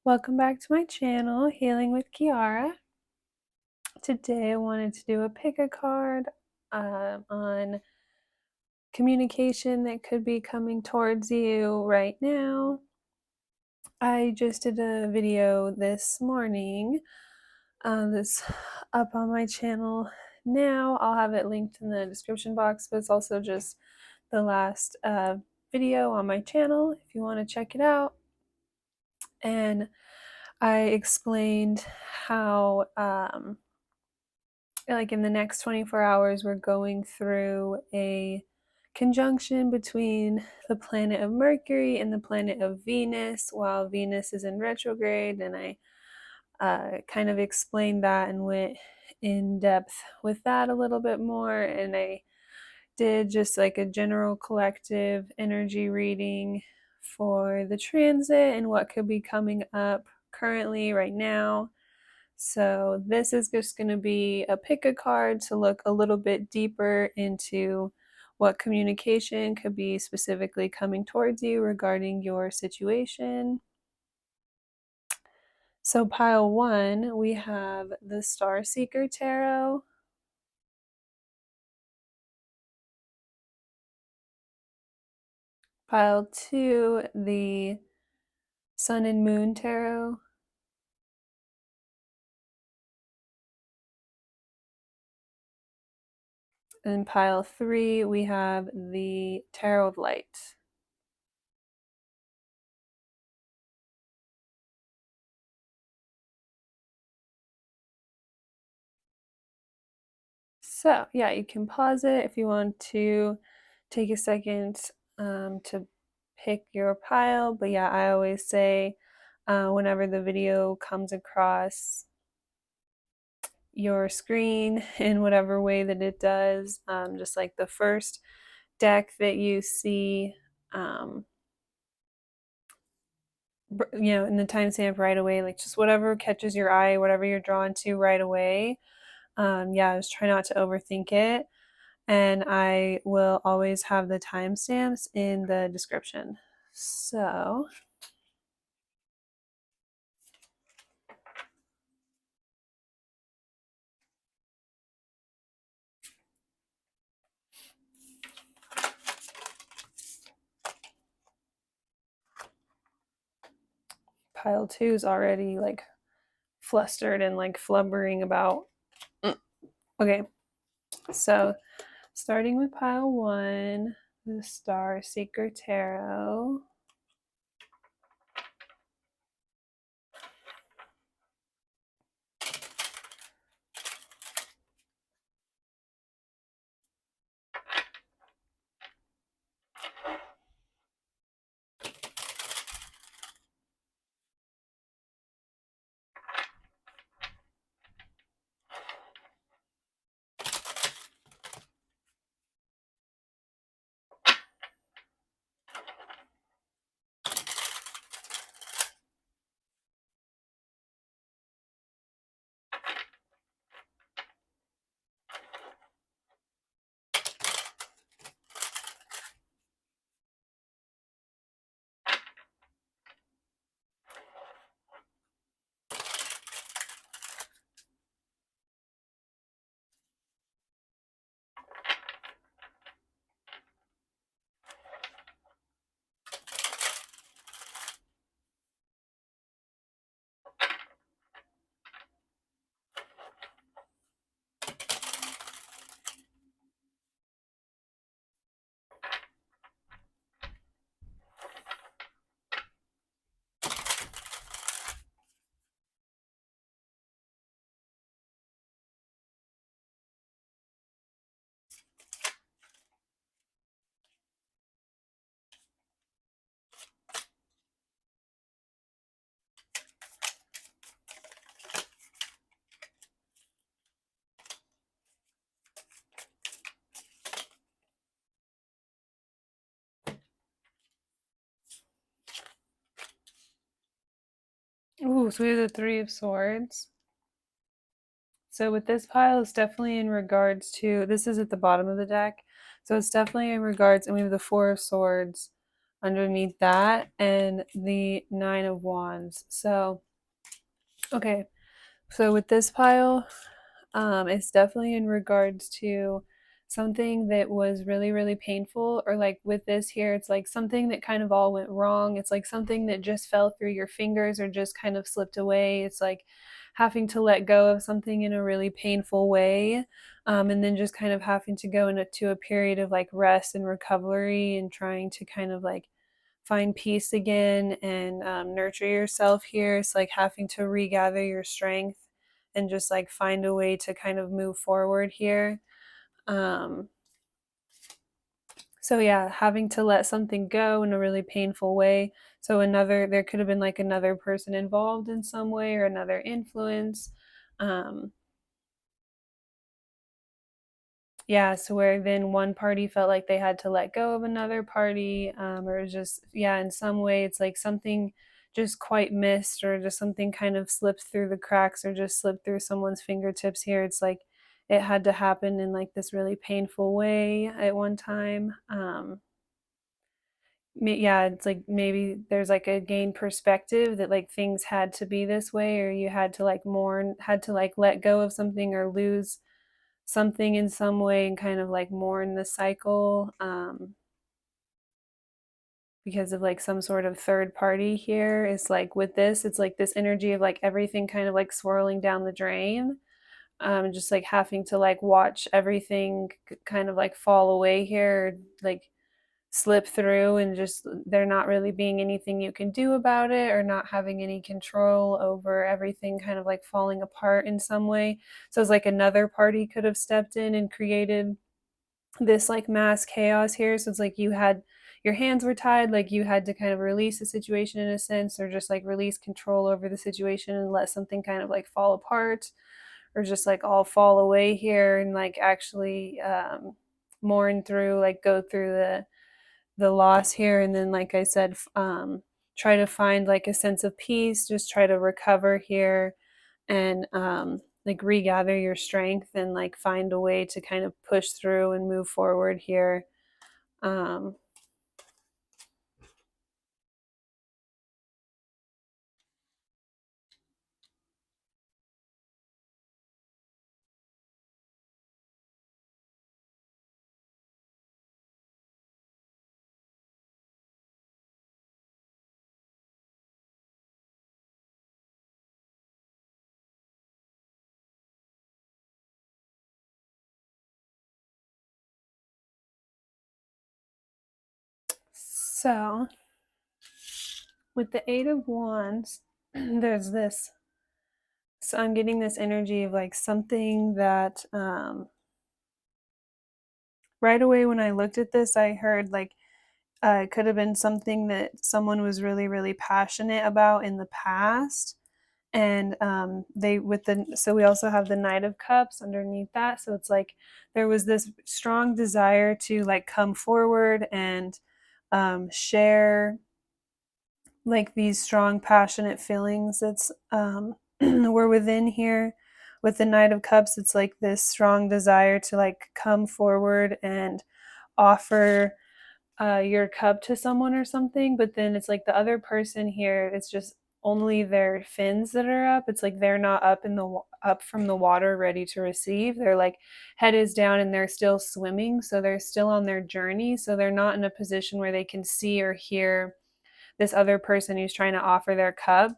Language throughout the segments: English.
Welcome back to my channel, Healing with Kearra. Today I wanted to do a pick a card on communication that could be coming towards you right now. I just did a video this morning that's up on my channel now. I'll have it linked in the description box, but it's also just the last video on my channel if you want to check it out. And I explained how like in the next 24 hours we're going through a conjunction between the planet of Mercury and the planet of Venus while Venus is in retrograde, and I kind of explained that and went in depth with that a little bit more, and I did just like a general collective energy reading for the transit and what could be coming up currently right now. So this is just going to be a pick a card to look a little bit deeper into what communication could be specifically coming towards you regarding your situation. So pile 1, we have the Star Seeker Tarot. Pile 2, the Sun and Moon Tarot. And pile 3, we have the Tarot of Light. So yeah, you can pause it if you want to take a second to pick your pile. But yeah, I always say whenever the video comes across your screen in whatever way that it does, just like the first deck that you see, in the timestamp right away, like just whatever catches your eye, whatever you're drawn to right away. Yeah, just try not to overthink it. And I will always have the timestamps in the description. So, pile 2 is already like flustered and like flubbering about. Okay, so starting with pile 1, the Star Seeker Tarot. Ooh, so we have the 3 of Swords. So with this pile, it's definitely in regards to, this is at the bottom of the deck. So it's definitely in regards, and we have the 4 of Swords underneath that, and the Nine of Wands. So, okay, so with this pile, it's definitely in regards to something that was really, really painful, or like with this here, it's like something that kind of all went wrong. It's like something that just fell through your fingers or just kind of slipped away. It's like having to let go of something in a really painful way. And then just kind of having to go into a period of like rest and recovery and trying to kind of like find peace again and nurture yourself here. It's like having to regather your strength and just like find a way to kind of move forward here. Um, so yeah, having to let something go in a really painful way. So there could have been like another person involved in some way or another influence. Um, yeah, so where then one party felt like they had to let go of another party, or it was just, yeah, in some way it's like something just quite missed, or just something kind of slipped through the cracks, or just slipped through someone's fingertips here. It's like it had to happen in like this really painful way at one time. Yeah, it's like maybe there's like a gained perspective that like things had to be this way, or you had to like mourn, had to like let go of something or lose something in some way and kind of like mourn the cycle, because of like some sort of third party here. It's like with this, it's like this energy of like everything kind of like swirling down the drain, just like having to like watch everything kind of like fall away here, like slip through, and just there not really being anything you can do about it, or not having any control over everything kind of like falling apart in some way. So it's like another party could have stepped in and created this like mass chaos here. So it's like you had your hands were tied, like you had to kind of release the situation in a sense, or just like release control over the situation and let something kind of like fall apart, or just like all fall away here, and like actually mourn through, like go through the loss here. And then like I said, try to find like a sense of peace, just try to recover here, and like regather your strength and like find a way to kind of push through and move forward here. um so with the Eight of Wands, there's this, so I'm getting this energy of like something that right away when I looked at this, I heard like it could have been something that someone was really, really passionate about in the past. And they with the so we also have the Knight of Cups underneath that. So it's like there was this strong desire to like come forward and share like these strong, passionate feelings that's were within here. With the Knight of Cups, it's like this strong desire to like come forward and offer your cup to someone or something. But then it's like the other person here, it's just only their fins that are up. It's like they're not up up from the water ready to receive. They're like head is down and they're still swimming, so they're still on their journey, so they're not in a position where they can see or hear this other person who's trying to offer their cup.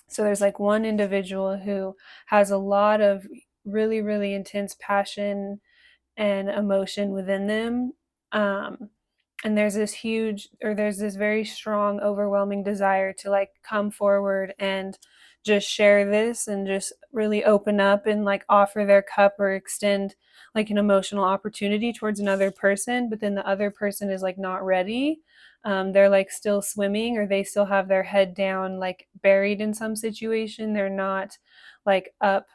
So there's like one individual who has a lot of really, really intense passion and emotion within them. Um, and there's this very strong, overwhelming desire to like come forward and just share this and just really open up and like offer their cup or extend like an emotional opportunity towards another person. But then the other person is like not ready. They're like still swimming, or they still have their head down, like buried in some situation. They're not like up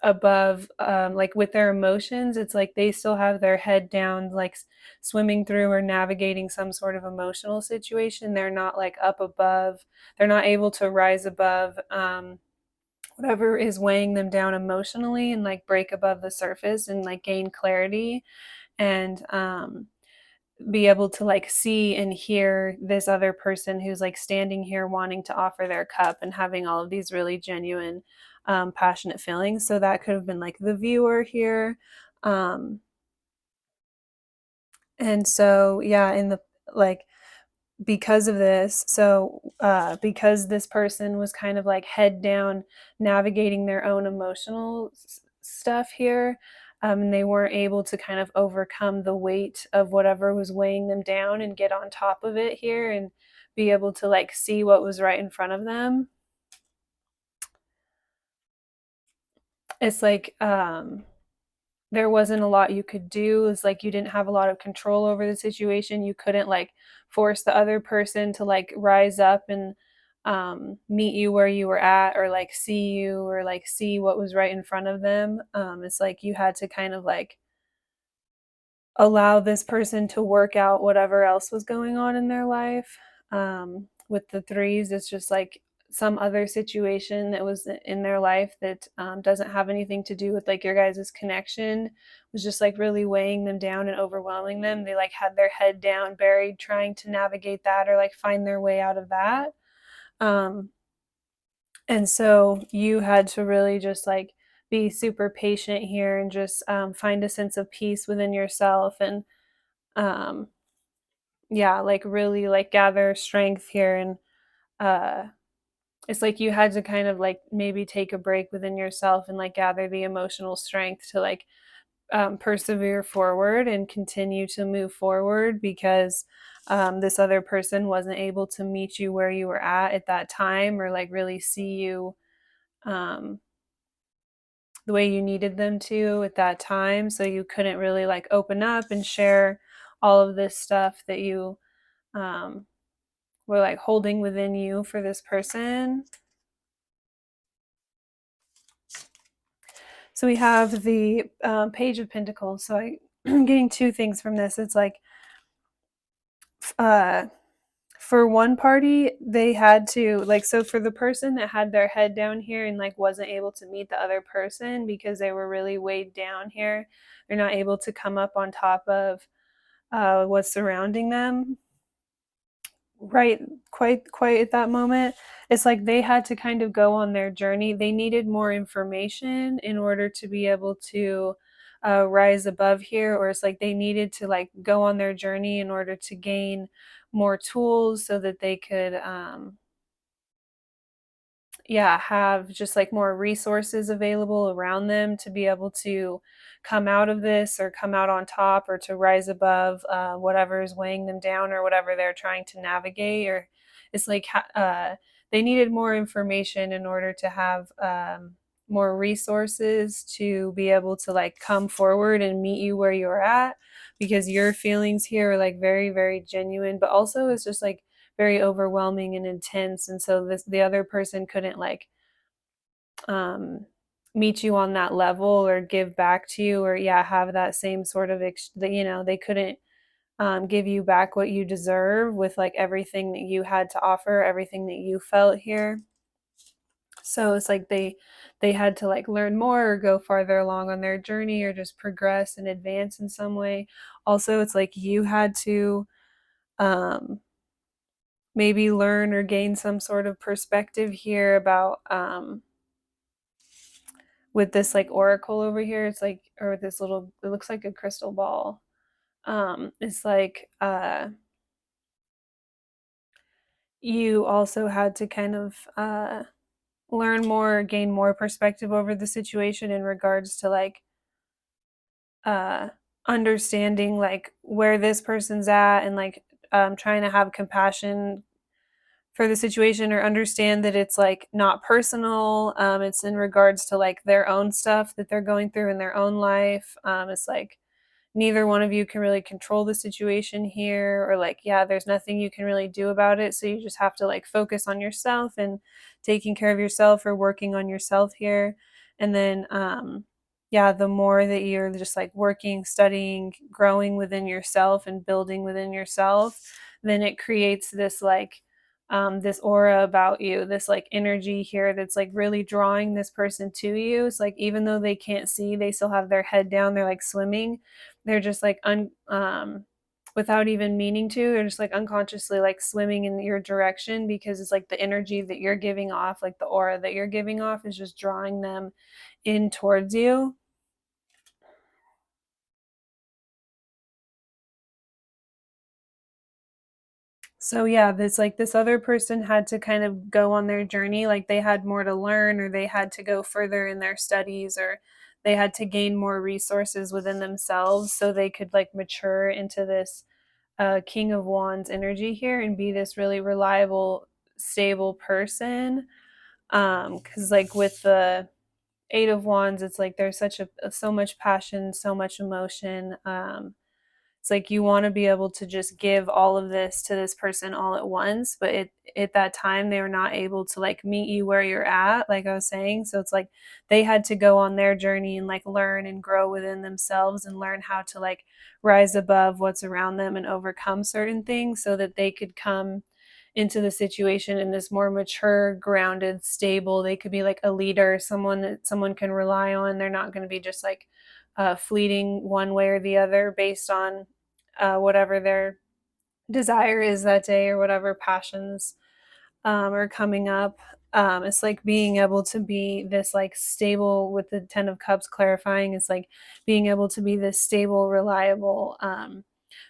above, like with their emotions. It's like they still have their head down, like swimming through or navigating some sort of emotional situation. They're not like up above, they're not able to rise above whatever is weighing them down emotionally, and like break above the surface and like gain clarity. And be able to like see and hear this other person who's like standing here wanting to offer their cup and having all of these really genuine, passionate feelings. So that could have been like the viewer here. Um, and so, yeah, in the like, because of this, because this person was kind of like head down navigating their own emotional stuff here, and they weren't able to kind of overcome the weight of whatever was weighing them down and get on top of it here and be able to like see what was right in front of them. It's like, there wasn't a lot you could do. It's like you didn't have a lot of control over the situation. You couldn't like force the other person to like rise up and, meet you where you were at, or like see you, or like see what was right in front of them. It's like you had to kind of like allow this person to work out whatever else was going on in their life. With the threes, it's just like some other situation that was in their life that, doesn't have anything to do with like your guys' connection, was just like really weighing them down and overwhelming them. They like had their head down, buried, trying to navigate that or like find their way out of that. Um, and so you had to really just like be super patient here and just, find a sense of peace within yourself and, um, yeah, like really like gather strength here. And uh it's like you had to kind of like maybe take a break within yourself and like gather the emotional strength to like, persevere forward and continue to move forward, because, this other person wasn't able to meet you where you were at that time, or like really see you, um, the way you needed them to at that time. So you couldn't really like open up and share all of this stuff that you, um, were like holding within you for this person. So we have the, Page of Pentacles. So I'm getting two things from this. It's like, uh, for one party, they had to like, so for the person that had their head down here and like wasn't able to meet the other person because they were really weighed down here, they're not able to come up on top of, what's surrounding them, right, quite at that moment. It's like they had to kind of go on their journey. They needed more information in order to be able to, rise above here, or it's like they needed to like go on their journey in order to gain more tools so that they could, yeah, have just like more resources available around them to be able to come out of this, or come out on top, or to rise above, whatever is weighing them down, or whatever they're trying to navigate. Or it's like, they needed more information in order to have, more resources to be able to like come forward and meet you where you're at, because your feelings here are like very, very genuine, but also it's just like very overwhelming and intense. And so the other person couldn't like, um meet you on that level, or give back to you, or yeah, have that same sort of they couldn't, give you back what you deserve with like everything that you had to offer, everything that you felt here. So it's like they had to like learn more, or go farther along on their journey, or just progress and advance in some way. Also, it's like you had to, um maybe learn or gain some sort of perspective here about, with this like oracle over here. It's like, or this little, it looks like a crystal ball. It's like, you also had to kind of, learn more, gain more perspective over the situation in regards to like, uh understanding like where this person's at, and like, trying to have compassion for the situation, or understand that it's like not personal. It's in regards to like their own stuff that they're going through in their own life. It's like neither one of you can really control the situation here, or like, yeah, there's nothing you can really do about it, so you just have to like focus on yourself and taking care of yourself, or working on yourself here. And then, yeah, the more that you're just like working, studying, growing within yourself and building within yourself, then it creates this like, this aura about you, this like energy here that's like really drawing this person to you. It's like even though they can't see, they still have their head down, they're like swimming, they're just like without even meaning to. They're just like unconsciously like swimming in your direction because it's like the energy that you're giving off, like the aura that you're giving off is just drawing them in towards you. So yeah, this other person had to kind of go on their journey, like they had more to learn or they had to go further in their studies or they had to gain more resources within themselves so they could like mature into this King of Wands energy here and be this really reliable, stable person. Because like with the Eight of Wands, it's like there's such a so much passion, so much emotion. It's like you want to be able to just give all of this to this person all at once, but at that time they were not able to like meet you where you're at, like I was saying. So it's like they had to go on their journey and like learn and grow within themselves and learn how to like rise above what's around them and overcome certain things so that they could come into the situation in this more mature, grounded, stable. They could be like a leader, someone that someone can rely on. They're not going to be just like fleeting one way or the other based on whatever their desire is that day or whatever passions are coming up. It's like being able to be this like stable with the Ten of Cups clarifying. It's like being able to be this stable, reliable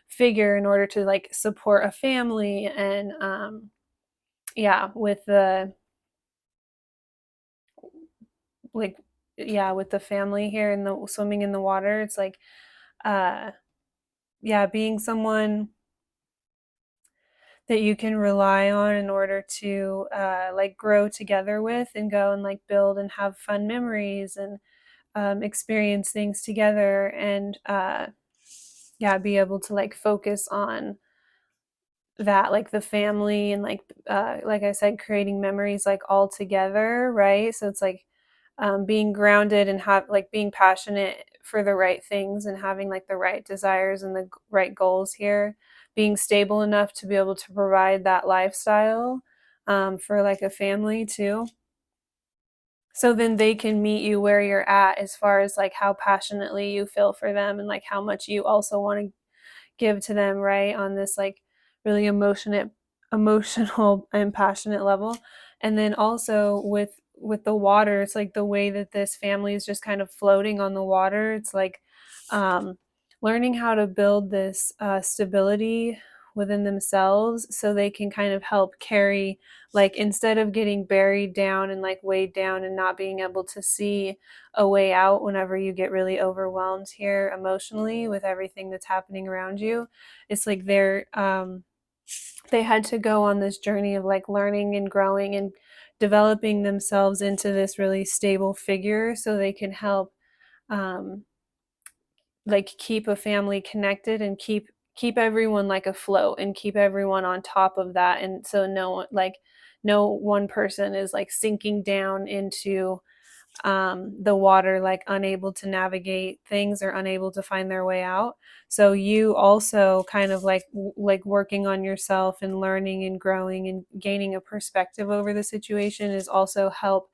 figure in order to like support a family and yeah, with the like yeah, with the family here and the swimming in the water, it's like uh yeah, being someone that you can rely on in order to like grow together with and go and like build and have fun memories and experience things together and yeah, be able to like focus on that, like the family and like I said, creating memories like all together, right? So it's like being grounded and have like being passionate for the right things and having like the right desires and the right goals here, being stable enough to be able to provide that lifestyle for like a family too. So then they can meet you where you're at as far as like how passionately you feel for them and like how much you also want to give to them, right? On this like really emotional and passionate level. And then also with the water, it's like the way that this family is just kind of floating on the water. It's like um learning how to build this stability within themselves so they can kind of help carry, like instead of getting buried down and like weighed down and not being able to see a way out whenever you get really overwhelmed here emotionally with everything that's happening around you. It's like they had to go on this journey of like learning and growing and developing themselves into this really stable figure so they can help um like keep a family connected and keep everyone like afloat and keep everyone on top of that, and so no one person is like sinking down into the water, like unable to navigate things or unable to find their way out. So you also kind of like working on yourself and learning and growing and gaining a perspective over the situation is also help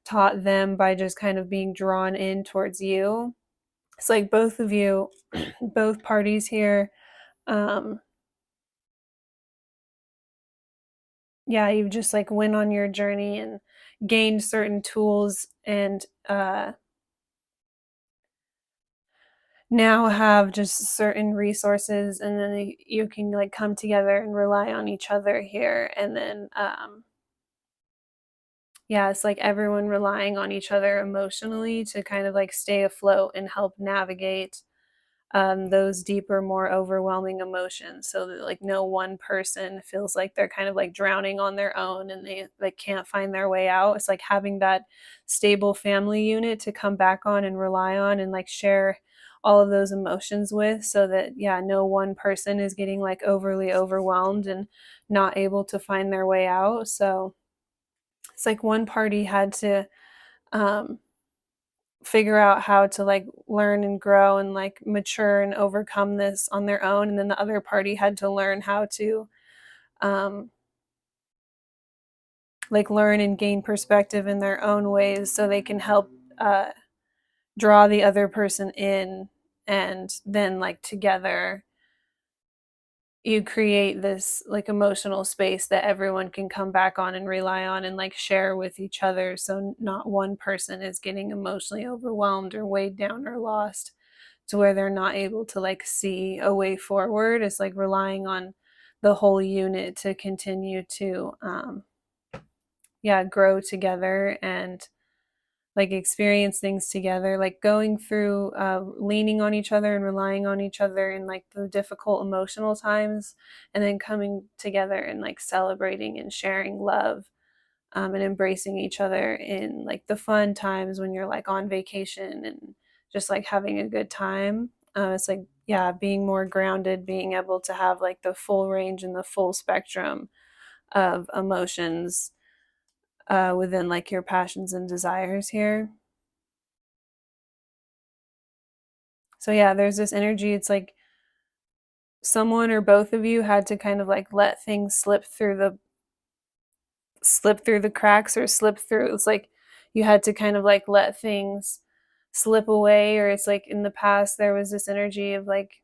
taught them by just kind of being drawn in towards you. It's like both of you, both parties here, um, yeah, you've just like went on your journey and gained certain tools and now have just certain resources and then you can like come together and rely on each other here and then yeah, it's like everyone relying on each other emotionally to kind of like stay afloat and help navigate those deeper, more overwhelming emotions so that like no one person feels like they're kind of like drowning on their own and they like can't find their way out. It's like having that stable family unit to come back on and rely on and like share all of those emotions with so that yeah, no one person is getting like overly overwhelmed and not able to find their way out. So it's like one party had to um figure out how to like learn and grow and like mature and overcome this on their own, and then the other party had to learn how to um like learn and gain perspective in their own ways so they can help uh draw the other person in and then like together you create this like emotional space that everyone can come back on and rely on and like share with each other, so not one person is getting emotionally overwhelmed or weighed down or lost to where they're not able to like see a way forward. It's like relying on the whole unit to continue to grow together and like experience things together, like going through leaning on each other and relying on each other in like the difficult emotional times, and then coming together and like celebrating and sharing love, and embracing each other in like the fun times when you're like on vacation and just like having a good time. It's like, yeah, being more grounded, being able to have like the full range and the full spectrum of emotions within like your passions and desires here. So yeah, there's this energy. It's like someone or both of you had to kind of like let things slip through the cracks or slip through. It's like you had to kind of like let things slip away, or it's like in the past there was this energy of like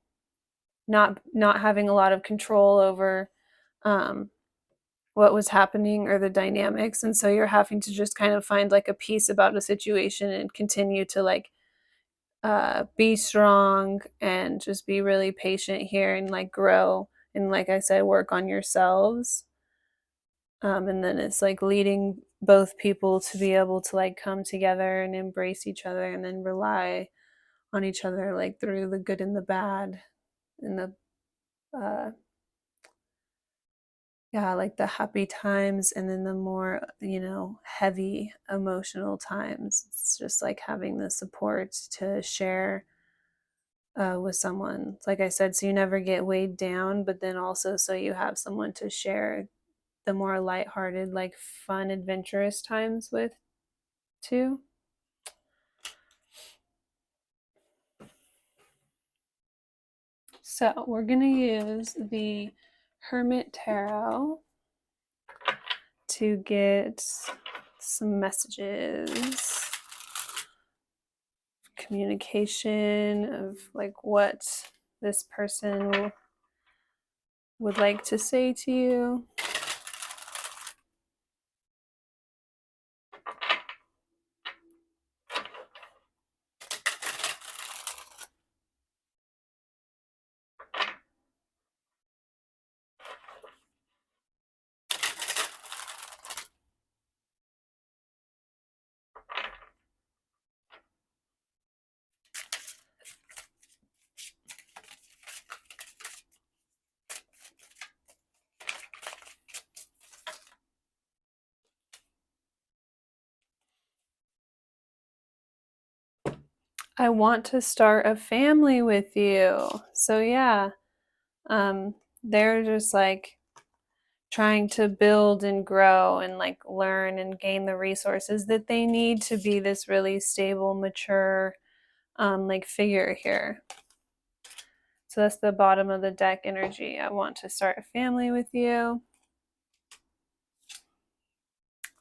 not having a lot of control over um what was happening or the dynamics, and so you're having to just kind of find like a peace about a situation and continue to like be strong and just be really patient here and like grow and, like I said, work on yourselves. And then it's like leading both people to be able to like come together and embrace each other and then rely on each other like through the good and the bad and the uh yeah, like the happy times and then the more, heavy emotional times. It's just like having the support to share with someone. Like I said, so you never get weighed down, but then also so you have someone to share the more lighthearted, like fun, adventurous times with too. So we're going to use the Hermit Tarot to get some messages, communication of like what this person would like to say to you. I want to start a family with you. So yeah, they're just like trying to build and grow and like learn and gain the resources that they need to be this really stable, mature, like figure here. So that's the bottom of the deck energy. I want to start a family with you.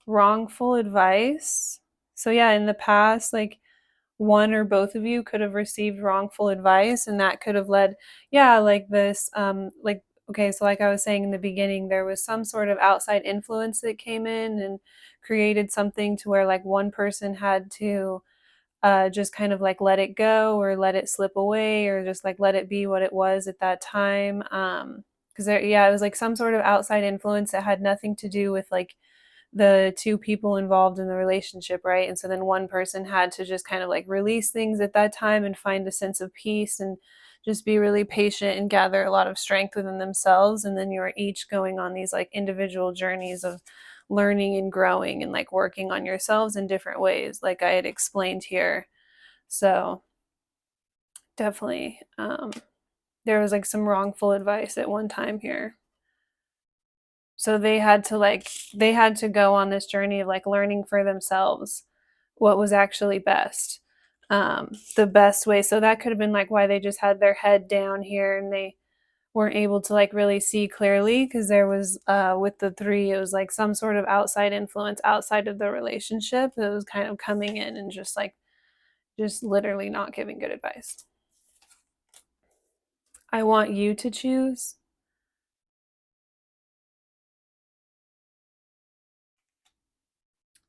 Wrongful advice. So yeah, in the past, like one or both of you could have received wrongful advice, and that could have led, yeah, like this, like, okay, so like I was saying in the beginning, there was some sort of outside influence that came in and created something to where like one person had to just kind of like let it go or let it slip away or just like let it be what it was at that time. Because there, yeah, it was like some sort of outside influence that had nothing to do with like the two people involved in the relationship, right? And so then one person had to just kind of like release things at that time and find a sense of peace and just be really patient and gather a lot of strength within themselves. And then you're each going on these like individual journeys of learning and growing and like working on yourselves in different ways, like I had explained here. So definitely, there was like some wrongful advice at one time here. So they had to go on this journey of like learning for themselves what was actually best, the best way. So that could have been like why they just had their head down here and they weren't able to like really see clearly, because there was with the three, it was like some sort of outside influence outside of the relationship that was kind of coming in and just like just literally not giving good advice. I want you to choose.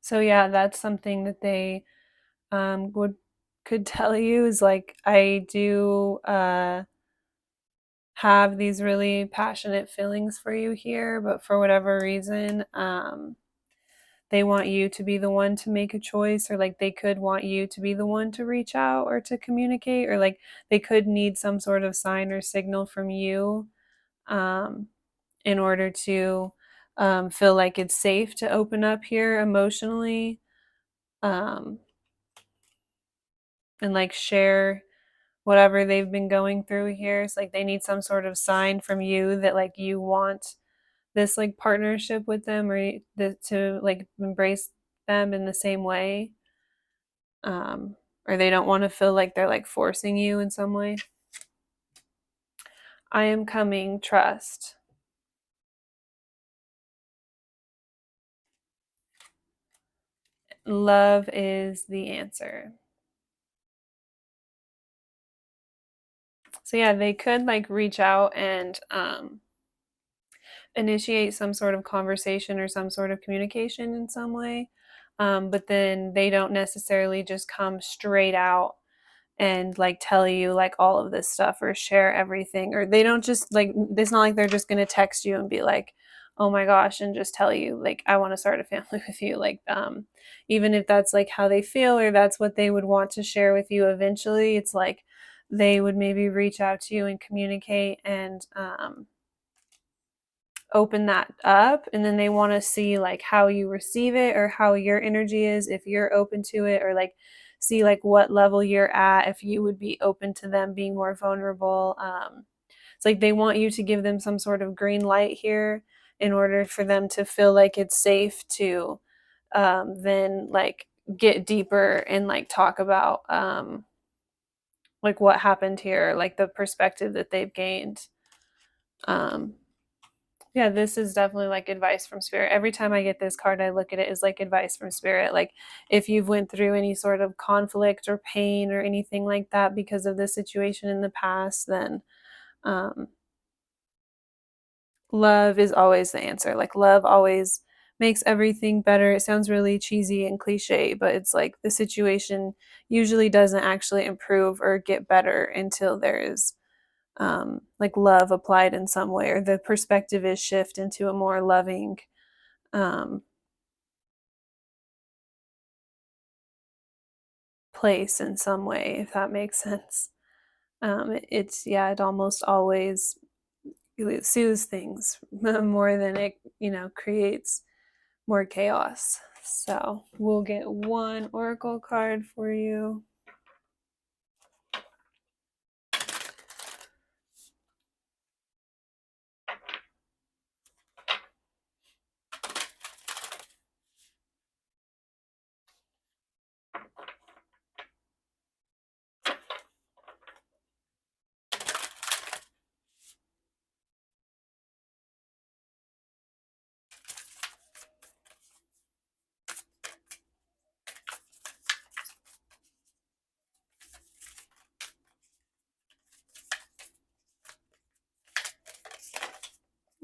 So yeah, that's something that they would could tell you is like I do have these really passionate feelings for you here, but for whatever reason, they want you to be the one to make a choice, or like they could want you to be the one to reach out or to communicate, or like they could need some sort of sign or signal from you um, in order to feel like it's safe to open up here emotionally um, and like share whatever they've been going through here. It's like they need some sort of sign from you that like you want this like partnership with them, or to like embrace them in the same way, um, or they don't want to feel like they're like forcing you in some way. I am coming, trust. Love is the answer. So yeah, they could like reach out and initiate some sort of conversation or some sort of communication in some way. But then they don't necessarily just come straight out and like tell you like all of this stuff or share everything, or they don't just like, it's not like they're just going to text you and be like, oh my gosh, and just tell you like I want to start a family with you. Like even if that's like how they feel or that's what they would want to share with you eventually, it's like they would maybe reach out to you and communicate and open that up, and then they want to see like how you receive it or how your energy is if you're open to it, or like see like what level you're at if you would be open to them being more vulnerable. It's like they want you to give them some sort of green light here in order for them to feel like it's safe to then like get deeper and like talk about like what happened here, like the perspective that they've gained. um Yeah, this is definitely like advice from spirit. Every time I get this card, I look at it as like advice from spirit. Like if you've went through any sort of conflict or pain or anything like that because of this situation in the past, then um, love is always the answer. Like love always makes everything better. It sounds really cheesy and cliche, but it's like the situation usually doesn't actually improve or get better until there is like love applied in some way, or the perspective is shift into a more loving um, place in some way, if that makes sense. It's yeah, it almost always it soothes things more than it creates more chaos. So we'll get one oracle card for you.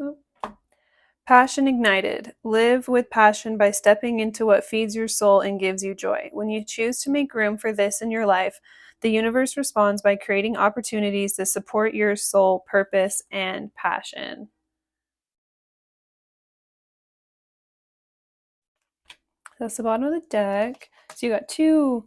Oh. Passion ignited. Live with passion by stepping into what feeds your soul and gives you joy. When you choose to make room for this in your life, the universe responds by creating opportunities that support your soul, purpose, and passion. That's the bottom of the deck. So you got two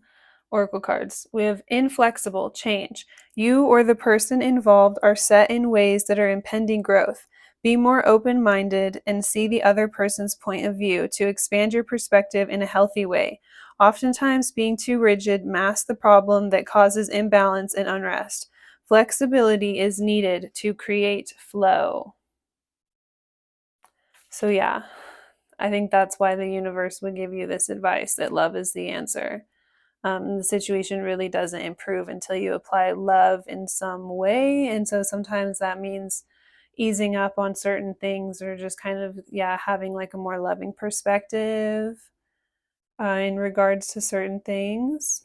oracle cards. We have inflexible, change. You or the person involved are set in ways that are impending growth. Be more open minded and see the other person's point of view to expand your perspective in a healthy way. Oftentimes, being too rigid masks the problem that causes imbalance and unrest. Flexibility is needed to create flow. So, yeah, I think that's why the universe would give you this advice that love is the answer. The situation really doesn't improve until you apply love in some way. And so sometimes that means easing up on certain things, or just kind of, yeah, having like a more loving perspective in regards to certain things.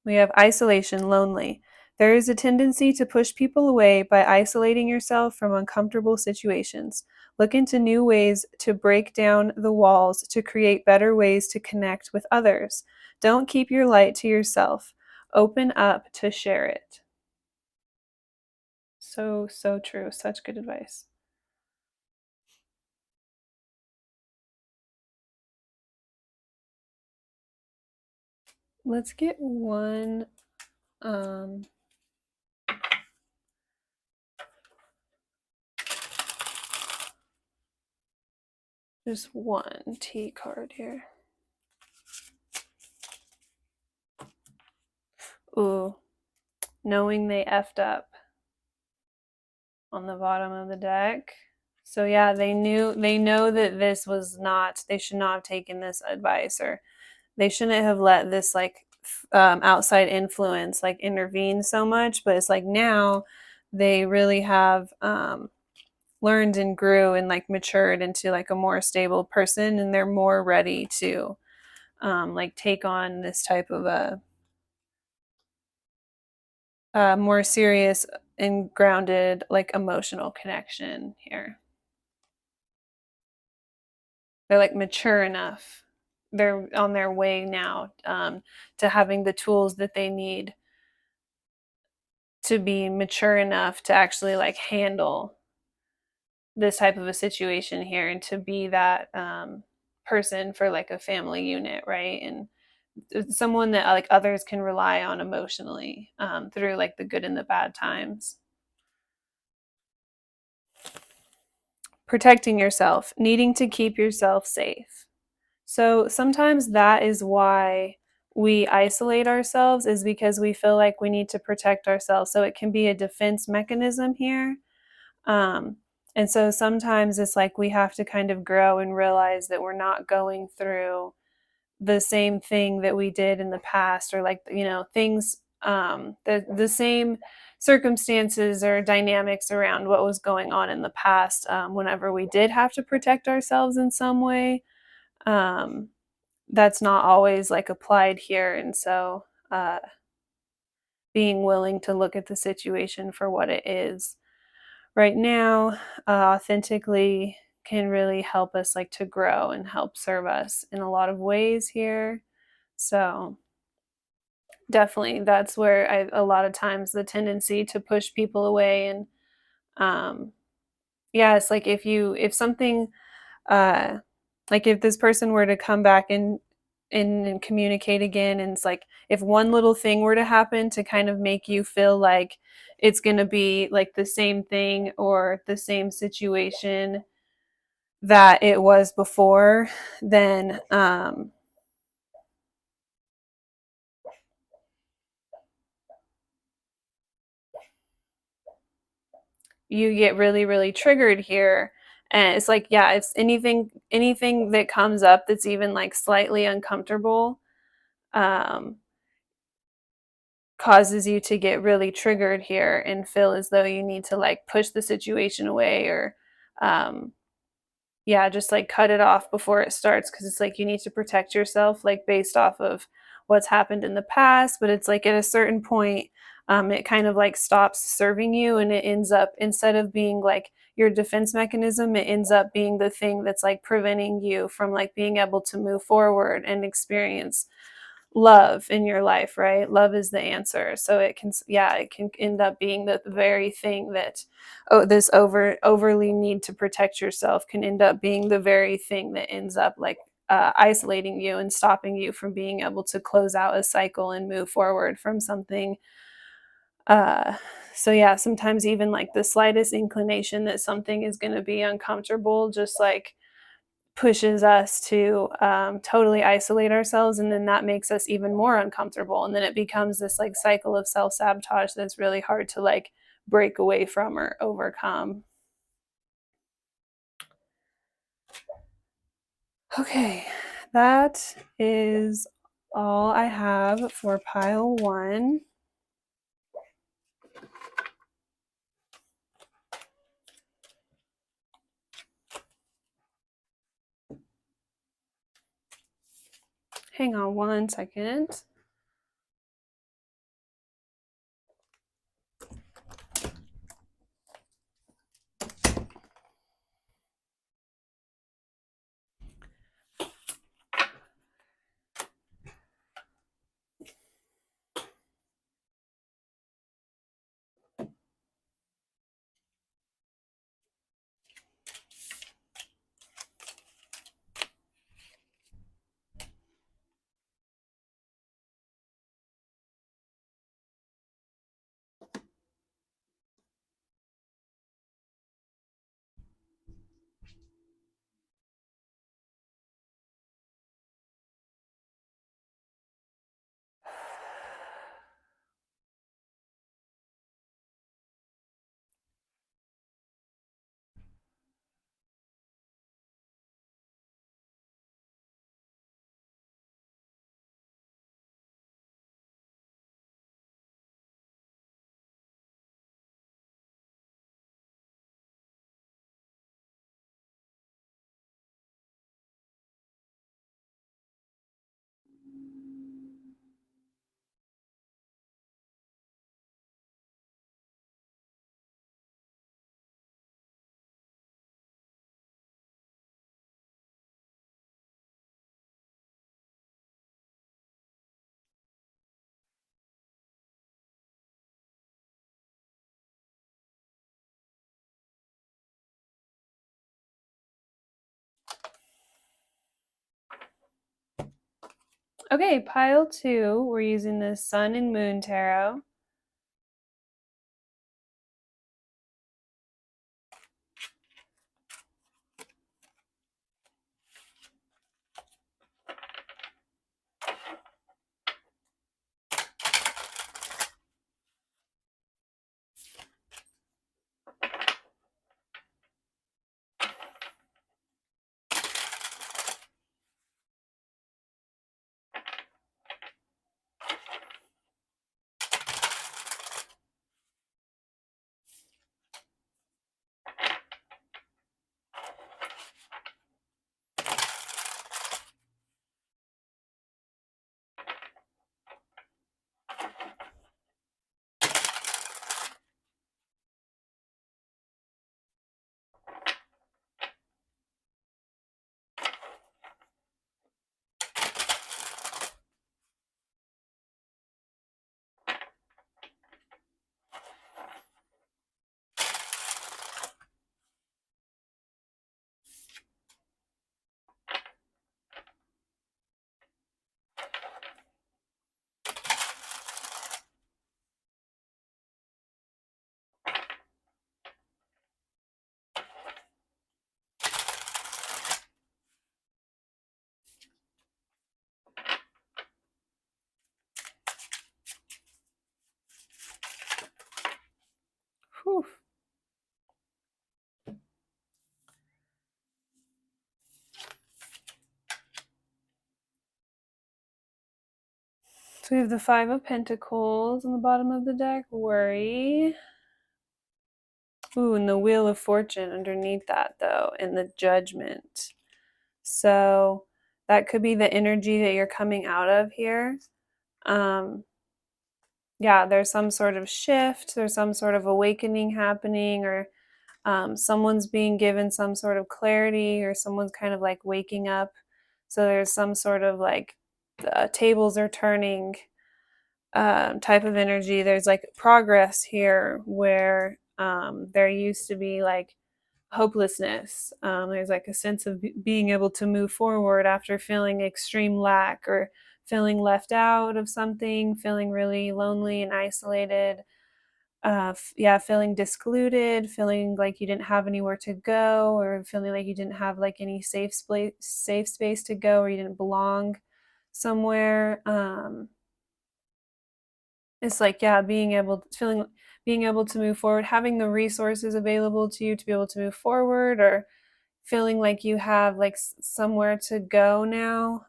We have isolation, lonely. There is a tendency to push people away by isolating yourself from uncomfortable situations. Look into new ways to break down the walls to create better ways to connect with others. Don't keep your light to yourself. Open up to share it. So, so true. Such good advice. Let's get one just one T card here. Ooh, knowing they effed up on the bottom of the deck. So yeah, they know that this was not, they should not have taken this advice, or they shouldn't have let this like outside influence like intervene so much. But it's like now they really have learned and grew and like matured into like a more stable person, and they're more ready to like take on this type of a more serious and grounded like emotional connection here. They're like mature enough. They're on their way now to having the tools that they need to be mature enough to actually like handle this type of a situation here, and to be that person for like a family unit, right? And someone that like others can rely on emotionally through like the good and the bad times. Protecting yourself, needing to keep yourself safe. So sometimes that is why we isolate ourselves, is because we feel like we need to protect ourselves. So it can be a defense mechanism here. Um, and so sometimes it's like we have to kind of grow and realize that we're not going through the same thing that we did in the past, or like, you know, things, the same circumstances or dynamics around what was going on in the past, whenever we did have to protect ourselves in some way. Um, that's not always like applied here. And so being willing to look at the situation for what it is right now, authentically, can really help us like to grow and help serve us in a lot of ways here. So definitely that's where a lot of times the tendency to push people away. And um yeah, it's like if something uh like if this person were to come back and communicate again, and it's like if one little thing were to happen to kind of make you feel like it's going to be like the same thing or the same situation that it was before, then you get really, really triggered here. And it's like, yeah, it's anything that comes up that's even like slightly uncomfortable, um, causes you to get really triggered here and feel as though you need to like push the situation away, or um, yeah, just like cut it off before it starts, because it's like you need to protect yourself like based off of what's happened in the past. But it's like at a certain point, it kind of like stops serving you, and it ends up, instead of being like your defense mechanism, it ends up being the thing that's like preventing you from like being able to move forward and experience love in your life, right? Love is the answer. So it can, yeah, it can end up being the very thing that, oh, this overly need to protect yourself can end up being the very thing that ends up like isolating you and stopping you from being able to close out a cycle and move forward from something. uh so yeah, sometimes even like the slightest inclination that something is going to be uncomfortable just like pushes us to totally isolate ourselves, and then that makes us even more uncomfortable, and then it becomes this like cycle of self-sabotage that's really hard to like break away from or overcome. Okay, that is all I have for pile one. Hang on one second. Okay, pile 2, we're using the Sun and Moon Tarot. Whew. So we have the Five of Pentacles on the bottom of the deck, worry. Ooh, and the Wheel of Fortune underneath that, though, and the Judgment. So that could be the energy that you're coming out of here. Yeah, there's some sort of shift, there's some sort of awakening happening, or someone's being given some sort of clarity, or someone's kind of like waking up. So there's some sort of like tables are turning type of energy. There's like progress here where there used to be like hopelessness. There's like a sense of being able to move forward after feeling extreme lack or feeling left out of something, feeling really lonely and isolated. Yeah, feeling discluded, feeling like you didn't have anywhere to go, or feeling like you didn't have like any safe space to go, or you didn't belong somewhere. It's like, yeah, being able to move forward, having the resources available to you to be able to move forward, or feeling like you have like somewhere to go now.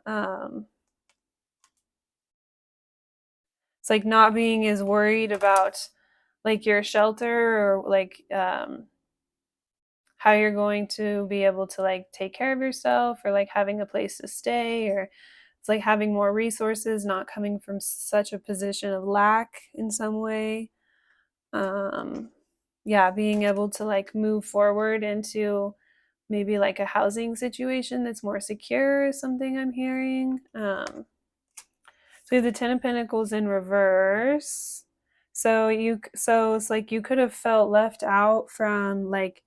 It's like not being as worried about like your shelter, or like how you're going to be able to like take care of yourself, or like having a place to stay, or it's like having more resources, not coming from such a position of lack in some way. um yeah, being able to like move forward into maybe like a housing situation that's more secure is something I'm hearing. So we have the Ten of Pentacles in reverse. So it's like you could have felt left out from like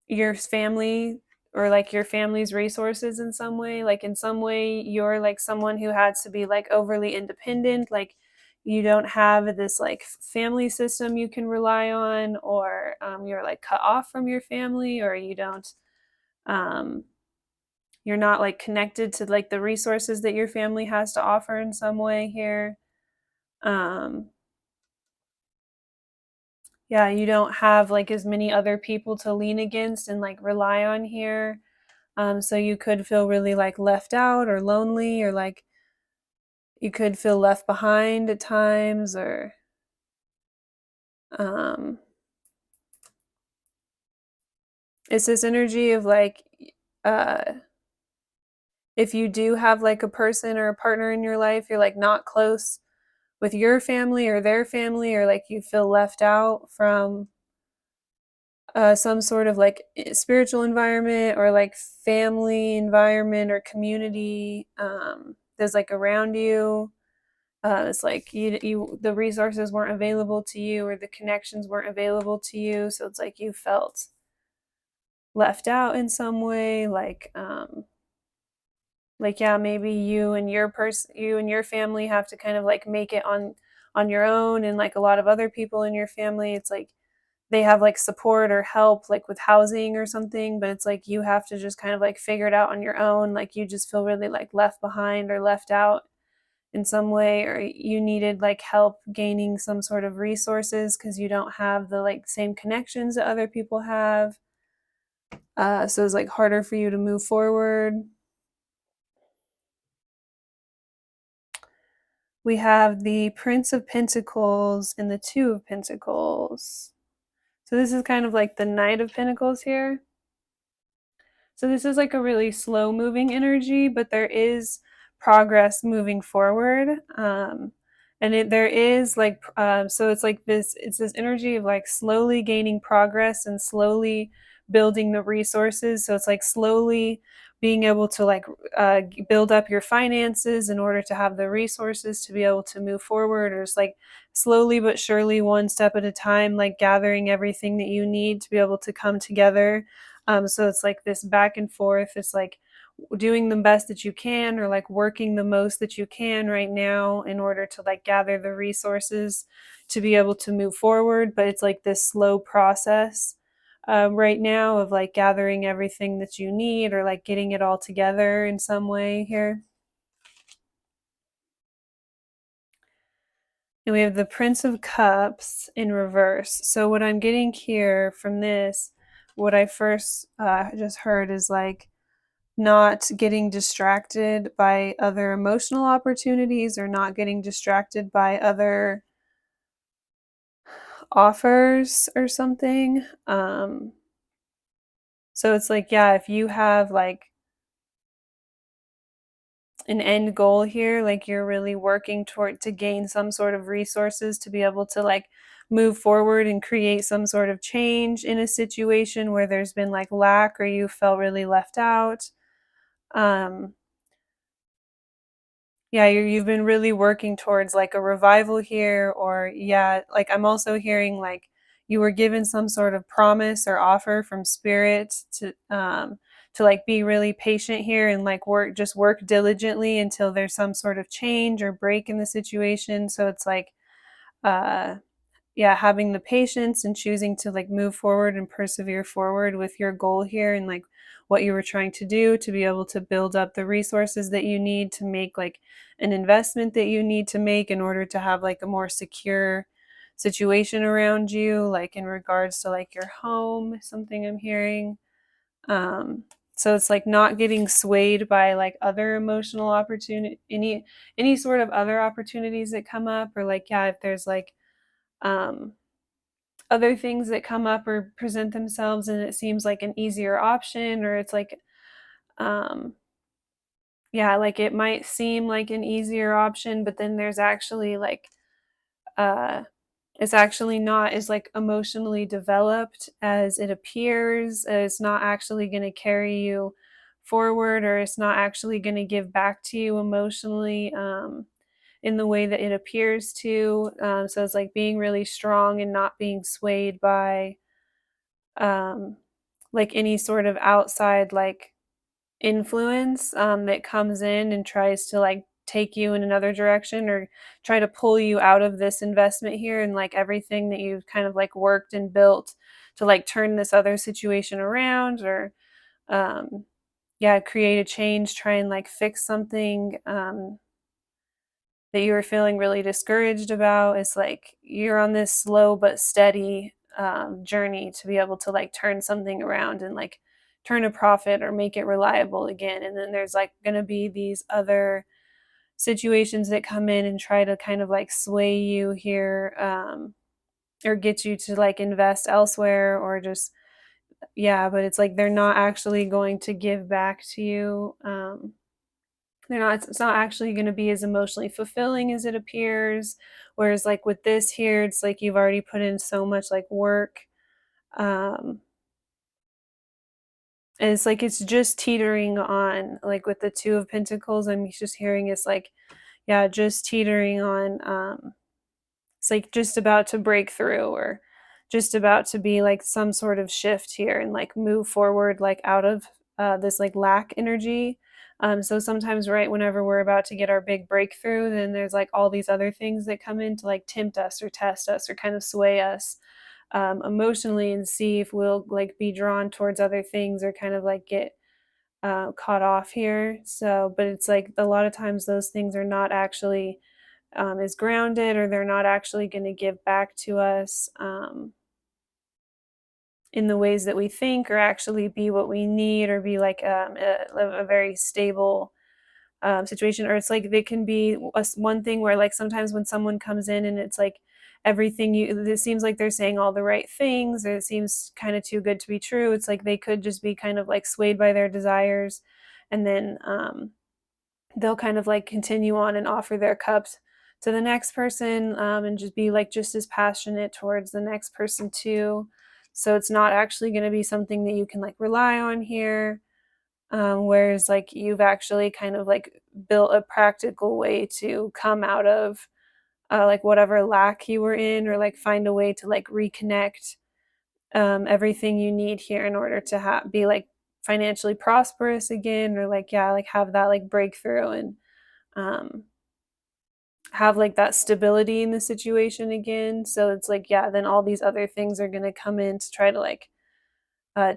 your family, or like your family's resources in some way. Like in some way you're like someone who had to be like overly independent, like you don't have this like family system you can rely on, or you're like cut off from your family, or you don't um, you're not like connected to like the resources that your family has to offer in some way here. um, yeah, you don't have like as many other people to lean against and like rely on here. So you could feel really like left out or lonely, or like you could feel left behind at times, or um, it's this energy of like uh, if you do have like a person or a partner in your life, you're like not close with your family or their family, or like you feel left out from some sort of like spiritual environment, or like family environment or community that's like around you. It's like the resources weren't available to you, or the connections weren't available to you, so it's like you felt left out in some way. Like like, yeah, maybe you and your family have to kind of like make it on your own, and like a lot of other people in your family, it's like they have like support or help like with housing or something, but it's like you have to just kind of like figure it out on your own, like you just feel really like left behind or left out in some way, or you needed like help gaining some sort of resources because you don't have the like same connections that other people have. So it's like harder for you to move forward. We have the Prince of Pentacles and the Two of Pentacles. So this is kind of like the Knight of Pentacles here. So this is like a really slow moving energy, but there is progress moving forward. There is like, so it's this energy of like slowly gaining progress and slowly building the resources. So it's like slowly being able to like build up your finances in order to have the resources to be able to move forward, or just like slowly but surely, one step at a time, like gathering everything that you need to be able to come together. So it's like this back and forth. It's like doing the best that you can, or like working the most that you can right now in order to like gather the resources to be able to move forward. But it's like this slow process right now of like gathering everything that you need, or like getting it all together in some way here. And we have the Prince of Cups in reverse. So what I'm getting here from this, what I first just heard is like not getting distracted by other emotional opportunities, or not getting distracted by other offers or something. So it's like, yeah, if you have like an end goal here, like you're really working toward to gain some sort of resources to be able to like move forward and create some sort of change in a situation where there's been like lack, or you felt really left out. Um, yeah, you've been really working towards like a revival here, or yeah, like I'm also hearing like you were given some sort of promise or offer from spirit to like be really patient here and like work diligently until there's some sort of change or break in the situation. So it's like uh yeah, having the patience and choosing to like move forward and persevere forward with your goal here, and like what you were trying to do to be able to build up the resources that you need to make like an investment that you need to make in order to have like a more secure situation around you, like in regards to like your home, something I'm hearing. um so it's like not getting swayed by like other emotional opportunity, any sort of other opportunities that come up, or like, yeah, if there's like um other things that come up or present themselves and it seems like an easier option, or it's like um yeah, like it might seem like an easier option, but then there's actually like uh it's actually not as like emotionally developed as it appears. It's not actually going to carry you forward, or it's not actually going to give back to you emotionally in the way that it appears to. So it's like being really strong and not being swayed by um, like any sort of outside like influence that comes in and tries to like take you in another direction, or try to pull you out of this investment here, and like everything that you've kind of like worked and built to like turn this other situation around, or um, yeah, create a change, try and like fix something that you were feeling really discouraged about. Is like you're on this slow but steady journey to be able to like turn something around and like turn a profit or make it reliable again. And then there's like going to be these other situations that come in and try to kind of like sway you here, or get you to like invest elsewhere, or just yeah, but it's like they're not actually going to give back to you. They're not It's not actually going to be as emotionally fulfilling as it appears. Whereas like with this here, it's like you've already put in so much like work. um and it's like it's just teetering on, like with the Two of Pentacles, I'm just hearing it's like, yeah, just teetering on. It's like just about to break through, or just about to be like some sort of shift here and like move forward, like out of this like lack energy. So sometimes, right, whenever we're about to get our big breakthrough, then there's like all these other things that come in to like tempt us or test us or kind of sway us emotionally and see if we'll like be drawn towards other things or kind of like get caught off here. So, but it's like a lot of times those things are not actually as grounded, or they're not actually going to give back to us in the ways that we think, or actually be what we need, or be like a very stable situation. Or it's like they can be one thing where like sometimes when someone comes in and it's like everything it seems like they're saying all the right things, or it seems kind of too good to be true. It's like they could just be kind of like swayed by their desires, and then they'll kind of like continue on and offer their cups to the next person, and just be like just as passionate towards the next person too. So it's not actually going to be something that you can like rely on here. Whereas like you've actually kind of like built a practical way to come out of like whatever lack you were in, or like find a way to like reconnect everything you need here in order to be like financially prosperous again, or like yeah, like have that like breakthrough, and um, have like that stability in the situation again. So it's like yeah, then all these other things are gonna come in to try to like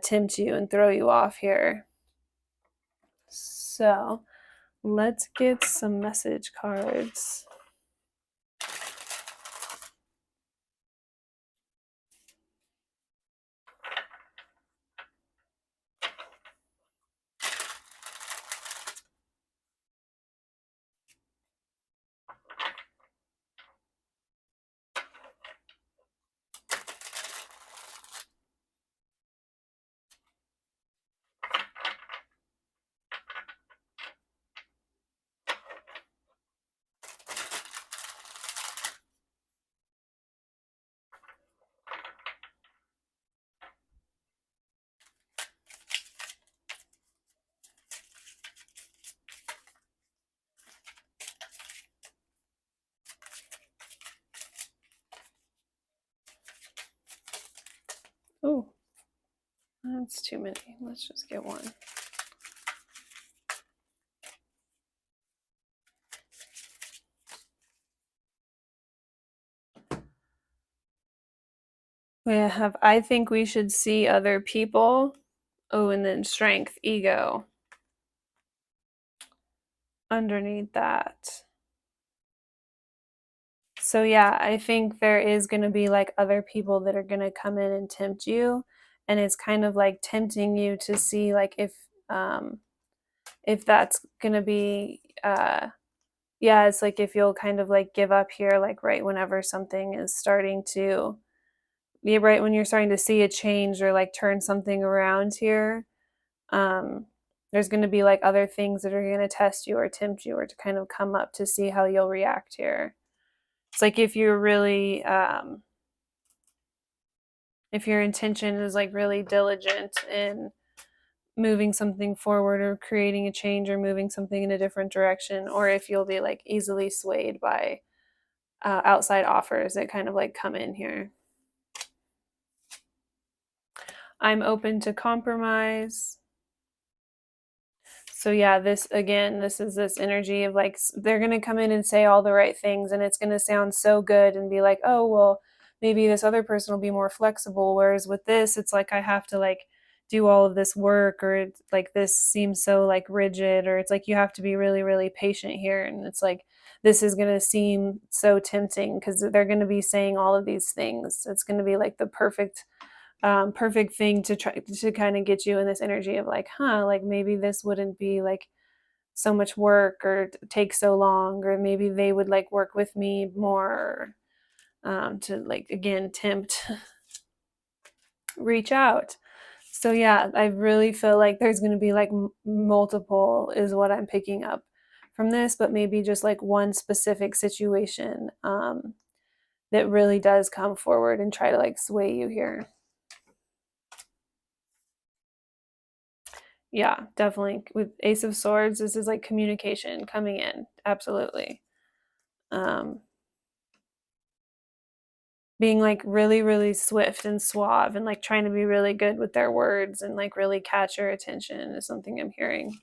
tempt you and throw you off here. So let's get some message cards. Oh, that's too many. Let's just get one. We have, I think we should see other people. Oh, and then strength, ego underneath that. So yeah, I think there is going to be like other people that are going to come in and tempt you, and it's kind of like tempting you to see like if that's going to be yeah, it's like if you'll kind of like give up here like right whenever something is starting to, yeah, right when you're starting to see a change or like turn something around here. There's going to be like other things that are going to test you or tempt you or to kind of come up to see how you'll react here. It's like if you're really if your intention is like really diligent in moving something forward or creating a change or moving something in a different direction, or if you'll be like easily swayed by outside offers that kind of like come in here. I'm open to compromise. So yeah, this again, this is this energy of like they're going to come in and say all the right things, and it's going to sound so good and be like, "Oh, well, maybe this other person will be more flexible." Whereas with this, it's like I have to like do all of this work, or it's like this seems so like rigid, or it's like you have to be really really patient here, and it's like this is going to seem so tempting because they're going to be saying all of these things. It's going to be like the perfect thing to try to kind of get you in this energy of like, huh, like maybe this wouldn't be like so much work or take so long, or maybe they would like work with me more, to like again tempt, reach out. So yeah, I really feel like there's going to be like multiple is what I'm picking up from this, but maybe just like one specific situation that really does come forward and try to like sway you here. Yeah, definitely. With Ace of Swords, this is like communication coming in. Absolutely. Um, being like really, really swift and suave and like trying to be really good with their words and like really catch your attention is something I'm hearing.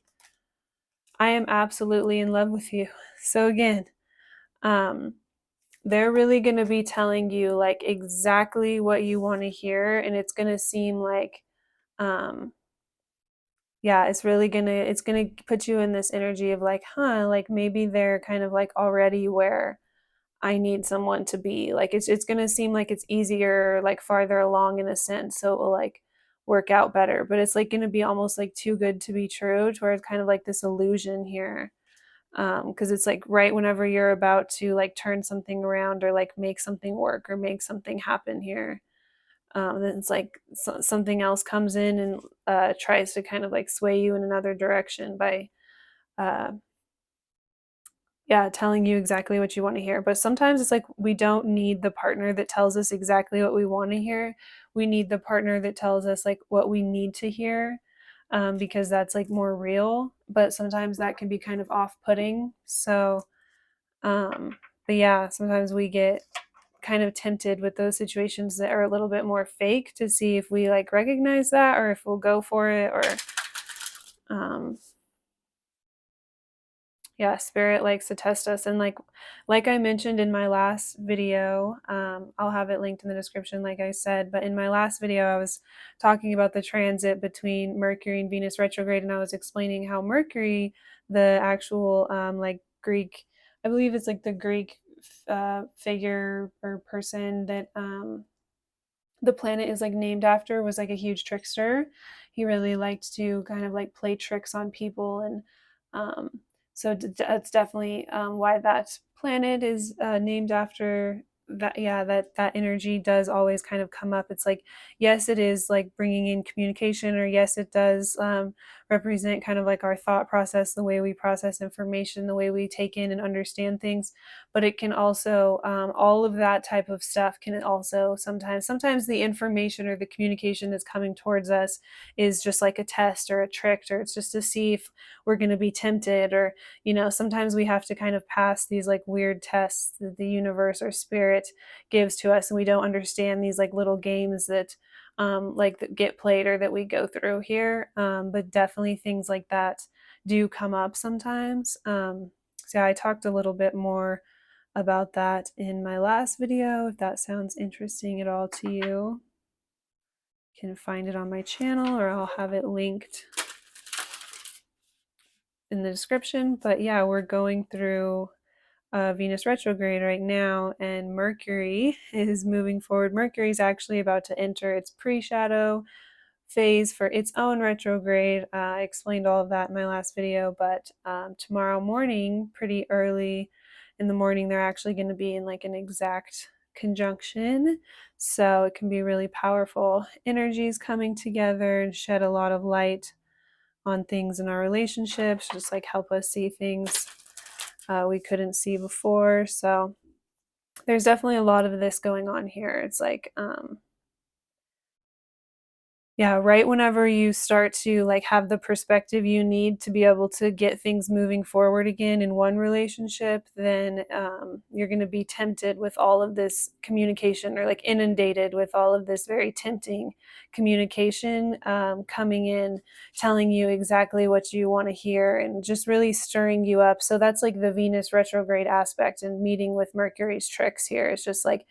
I am absolutely in love with you. So again, um, they're really going to be telling you like exactly what you want to hear, and it's going to seem like um yeah, it's going to put you in this energy of like, huh, like maybe they're kind of like already where I need someone to be. Like it's going to seem like it's easier, like farther along in a sense, so it will like work out better, but it's like going to be almost like too good to be true, to where it's kind of like this illusion here. Because it's like right whenever you're about to like turn something around or like make something work or make something happen here, then it's like something else comes in and tries to kind of like sway you in another direction by uh, yeah, telling you exactly what you want to hear. But sometimes it's like we don't need the partner that tells us exactly what we want to hear. We need the partner that tells us like what we need to hear, because that's like more real. But sometimes that can be kind of off-putting. So um, but yeah, sometimes we get kind of tempted with those situations that are a little bit more fake to see if we like recognize that or if we'll go for it, or um, yeah, spirit likes to test us. And like I mentioned in my last video, I'll have it linked in the description like I said, but in my last video I was talking about the transit between Mercury and Venus retrograde, and I was explaining how Mercury, the actual like Greek, I believe it's like the Greek figure or person that the planet is like named after, was like a huge trickster. He really liked to kind of like play tricks on people, and um, so that's definitely why that planet is named after that. Yeah, that energy does always kind of come up. It's like, yes, it is like bringing in communication, or yes, it does represent kind of like our thought process, the way we process information, the way we take in and understand things. But it can also all of that type of stuff can also sometimes the information or the communication that's coming towards us is just like a test or a trick, or it's just to see if we're going to be tempted, or sometimes we have to kind of pass these like weird tests that the universe or spirit gives to us, and we don't understand these like little games that like that get played or that we go through here, but definitely things like that do come up sometimes. So yeah, I talked a little bit more about that in my last video. If that sounds interesting at all to you, you can find it on my channel, or I'll have it linked in the description. But yeah, we're going through Venus retrograde right now, and Mercury is moving forward. Mercury is actually about to enter its pre-shadow phase for its own retrograde. I explained all of that in my last video, but tomorrow morning, pretty early in the morning, they're actually going to be in like an exact conjunction. So it can be really powerful energies coming together and shed a lot of light on things in our relationships, just like help us see things we couldn't see before. So there's definitely a lot of this going on here. It's like yeah, right whenever you start to like have the perspective you need to be able to get things moving forward again in one relationship, then you're going to be tempted with all of this communication, or like inundated with all of this very tempting communication coming in, telling you exactly what you want to hear and just really stirring you up. So that's like the Venus retrograde aspect, and meeting with Mercury's tricks here. It's just like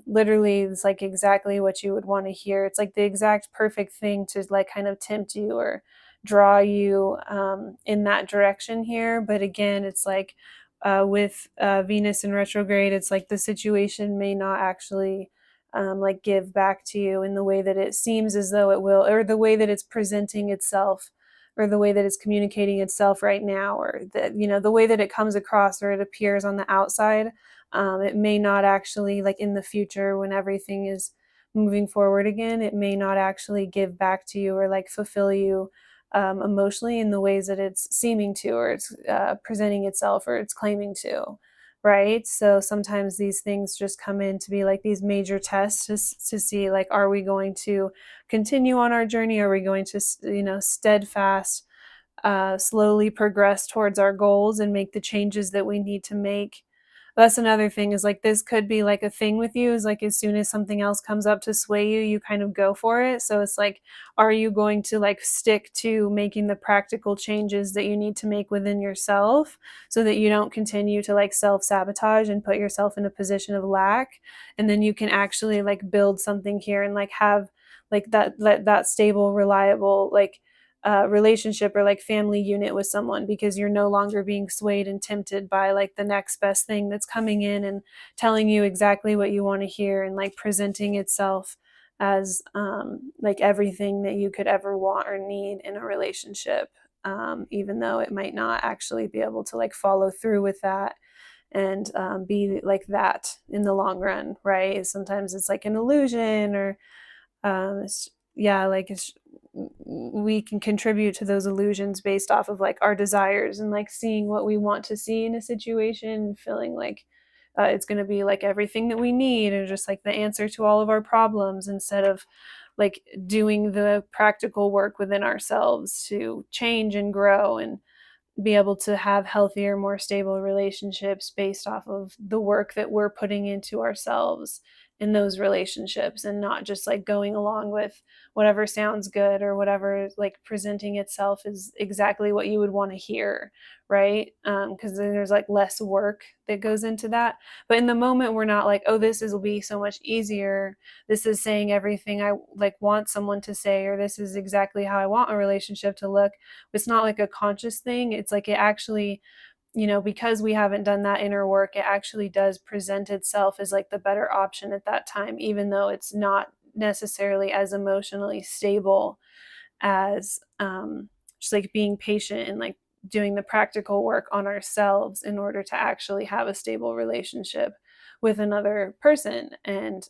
literally it's like exactly what you would want to hear. It's like the exact perfect thing to like kind of tempt you or draw you in that direction here. But again, it's like with Venus in retrograde, it's like the situation may not actually like give back to you in the way that it seems as though it will, or the way that it's presenting itself, or the way that it's communicating itself right now, or the way that it comes across or it appears on the outside. It may not actually, like in the future when everything is moving forward again, it may not actually give back to you or like fulfill you emotionally in the ways that it's seeming to, or it's presenting itself, or it's claiming to. Right. So sometimes these things just come in to be like these major tests to see, like, are we going to continue on our journey? Are we going to, steadfast, slowly progress towards our goals and make the changes that we need to make? That's another thing, is like this could be like a thing with you, is like as soon as something else comes up to sway you, you kind of go for it. So it's like, are you going to like stick to making the practical changes that you need to make within yourself so that you don't continue to like self-sabotage and put yourself in a position of lack, and then you can actually like build something here and like have like that stable, reliable, like relationship or like family unit with someone, because you're no longer being swayed and tempted by like the next best thing that's coming in and telling you exactly what you want to hear and like presenting itself as like everything that you could ever want or need in a relationship, even though it might not actually be able to like follow through with that and be like that in the long run, right? Sometimes it's like an illusion, or yeah, like we can contribute to those illusions based off of like our desires and like seeing what we want to see in a situation, feeling like it's going to be like everything that we need or just like the answer to all of our problems, instead of like doing the practical work within ourselves to change and grow and be able to have healthier, more stable relationships based off of the work that we're putting into ourselves in those relationships, and not just like going along with whatever sounds good or whatever like presenting itself is exactly what you would want to hear, right? Because then there's like less work that goes into that. But in the moment, we're not like, oh, this is will be so much easier, this is saying everything I like want someone to say, or this is exactly how I want a relationship to look. It's not like a conscious thing. It's like it actually, because we haven't done that inner work, it actually does present itself as like the better option at that time, even though it's not necessarily as emotionally stable as just like being patient and like doing the practical work on ourselves in order to actually have a stable relationship with another person and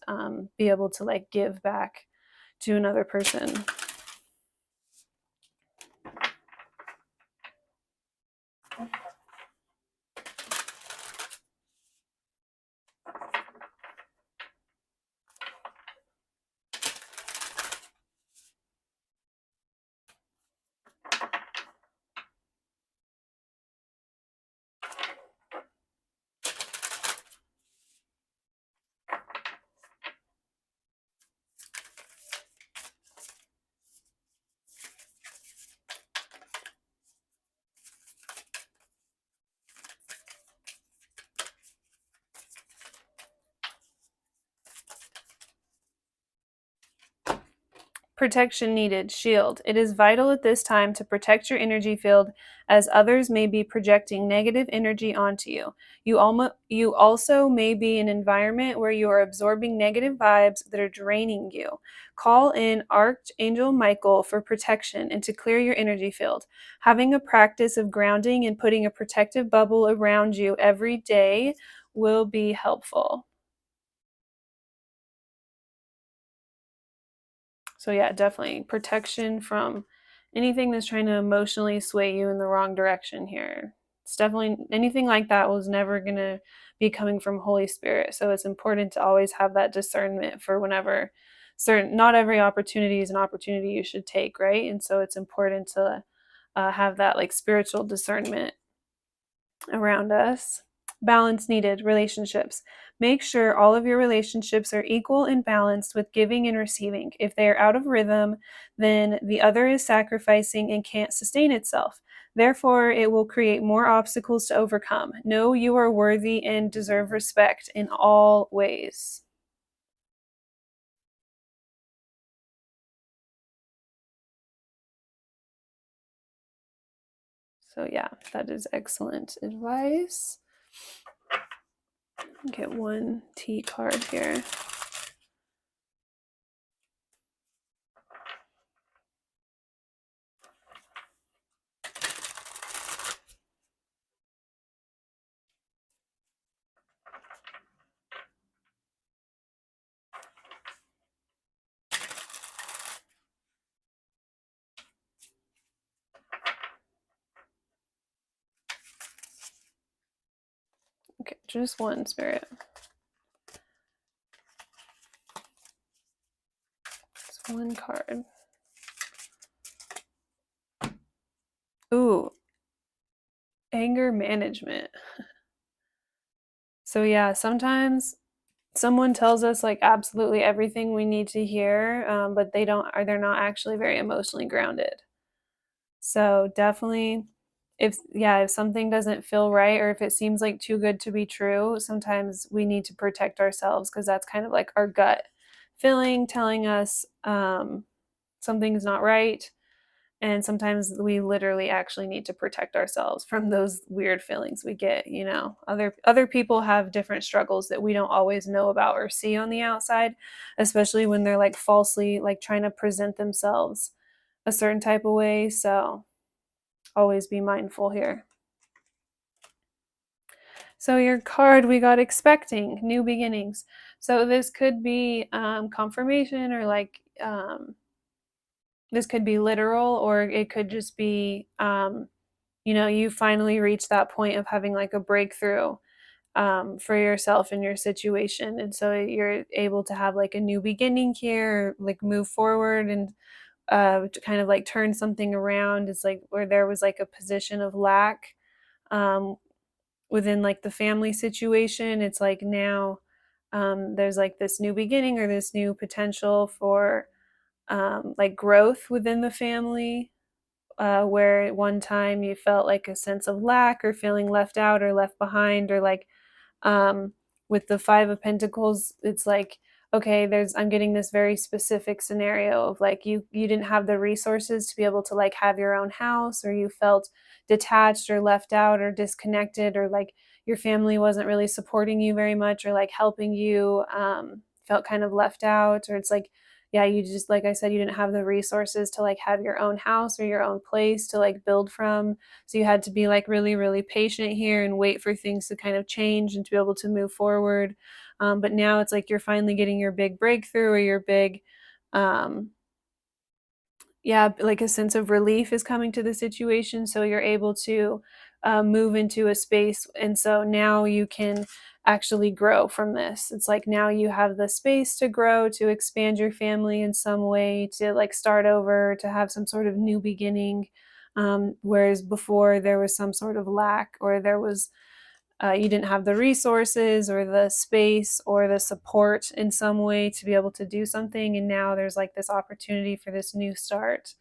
be able to like give back to another person. Protection needed. Shield. It is vital at this time to protect your energy field, as others may be projecting negative energy onto you. You also may be in an environment where you are absorbing negative vibes that are draining you. Call in Archangel Michael for protection and to clear your energy field. Having a practice of grounding and putting a protective bubble around you every day will be helpful. So yeah, definitely protection from anything that's trying to emotionally sway you in the wrong direction here. It's definitely anything like that was never going to be coming from Holy Spirit. So it's important to always have that discernment for whenever certain, not every opportunity is an opportunity you should take, right? And so it's important to have that like spiritual discernment around us. Balance needed. Relationships. Make sure all of your relationships are equal and balanced with giving and receiving. If they are out of rhythm, then the other is sacrificing and can't sustain itself. Therefore, it will create more obstacles to overcome. Know you are worthy and deserve respect in all ways. So, yeah, that is excellent advice. Get one T card here. Okay, just one, Spirit. Just one card. Ooh, anger management. So yeah, sometimes someone tells us like absolutely everything we need to hear, but they're not actually very emotionally grounded. So definitely, if something doesn't feel right or if it seems like too good to be true, sometimes we need to protect ourselves because that's kind of like our gut feeling telling us something's not right. And sometimes we literally actually need to protect ourselves from those weird feelings we get, you know. Other people have different struggles that we don't always know about or see on the outside, especially when they're like falsely like trying to present themselves a certain type of way. So always be mindful here. So your card we got expecting new beginnings. So this could be confirmation or like this could be literal or it could just be you know, you finally reach that point of having like a breakthrough for yourself in your situation. And so you're able to have like a new beginning here, like move forward and to kind of like turn something around. It's like where there was like a position of lack um, within like the family situation. It's like now there's like this new beginning or this new potential for like growth within the family where at one time you felt like a sense of lack or feeling left out or left behind or like um, with the Five of Pentacles, it's like, okay, I'm getting this very specific scenario of like you didn't have the resources to be able to like have your own house, or you felt detached or left out or disconnected, or like your family wasn't really supporting you very much or like helping you, felt kind of left out, or it's like, yeah, you just, like I said, you didn't have the resources to like have your own house or your own place to like build from. So you had to be like really, really patient here and wait for things to kind of change and to be able to move forward. But now it's like you're finally getting your big breakthrough or your big, um, yeah, like a sense of relief is coming to the situation. So you're able to move into a space. And so now you can actually grow from this. It's like now you have the space to grow, to expand your family in some way, to like start over, to have some sort of new beginning. Whereas before there was some sort of lack or there was you didn't have the resources or the space or the support in some way to be able to do something. And now there's like this opportunity for this new start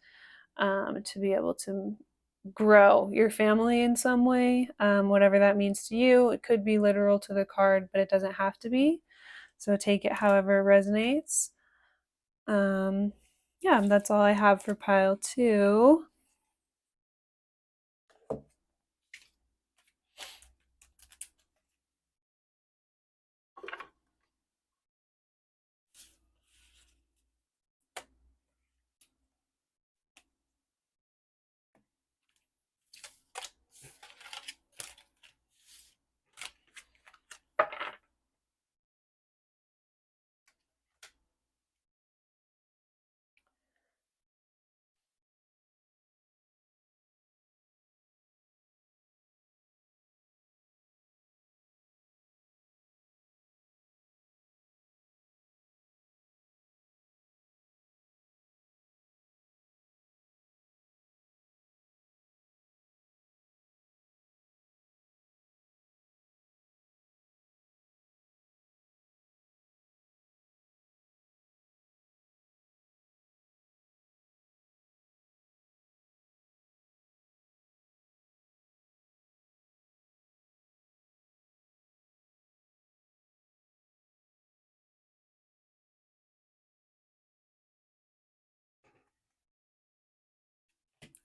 to be able to grow your family in some way, whatever that means to you. It could be literal to the card, but it doesn't have to be. So take it however it resonates. Um, yeah, that's all I have for pile two.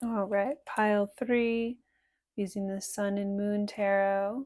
All right, pile three, using the Sun and Moon Tarot.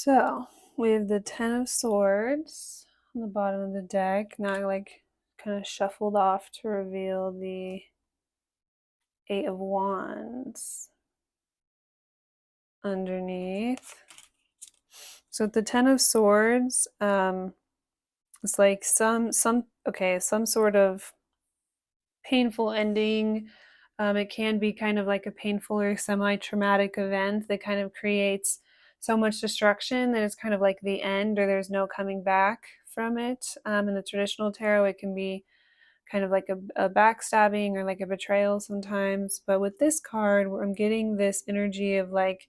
So we have the Ten of Swords on the bottom of the deck. Now I like kind of shuffled off to reveal the Eight of Wands underneath. So with the Ten of Swords, it's like some sort of painful ending. It can be kind of like a painful or semi-traumatic event that kind of creates so much destruction that it's kind of like the end, or there's no coming back from it. In the traditional tarot, it can be kind of like a backstabbing or like a betrayal sometimes. But with this card, I'm getting this energy of like,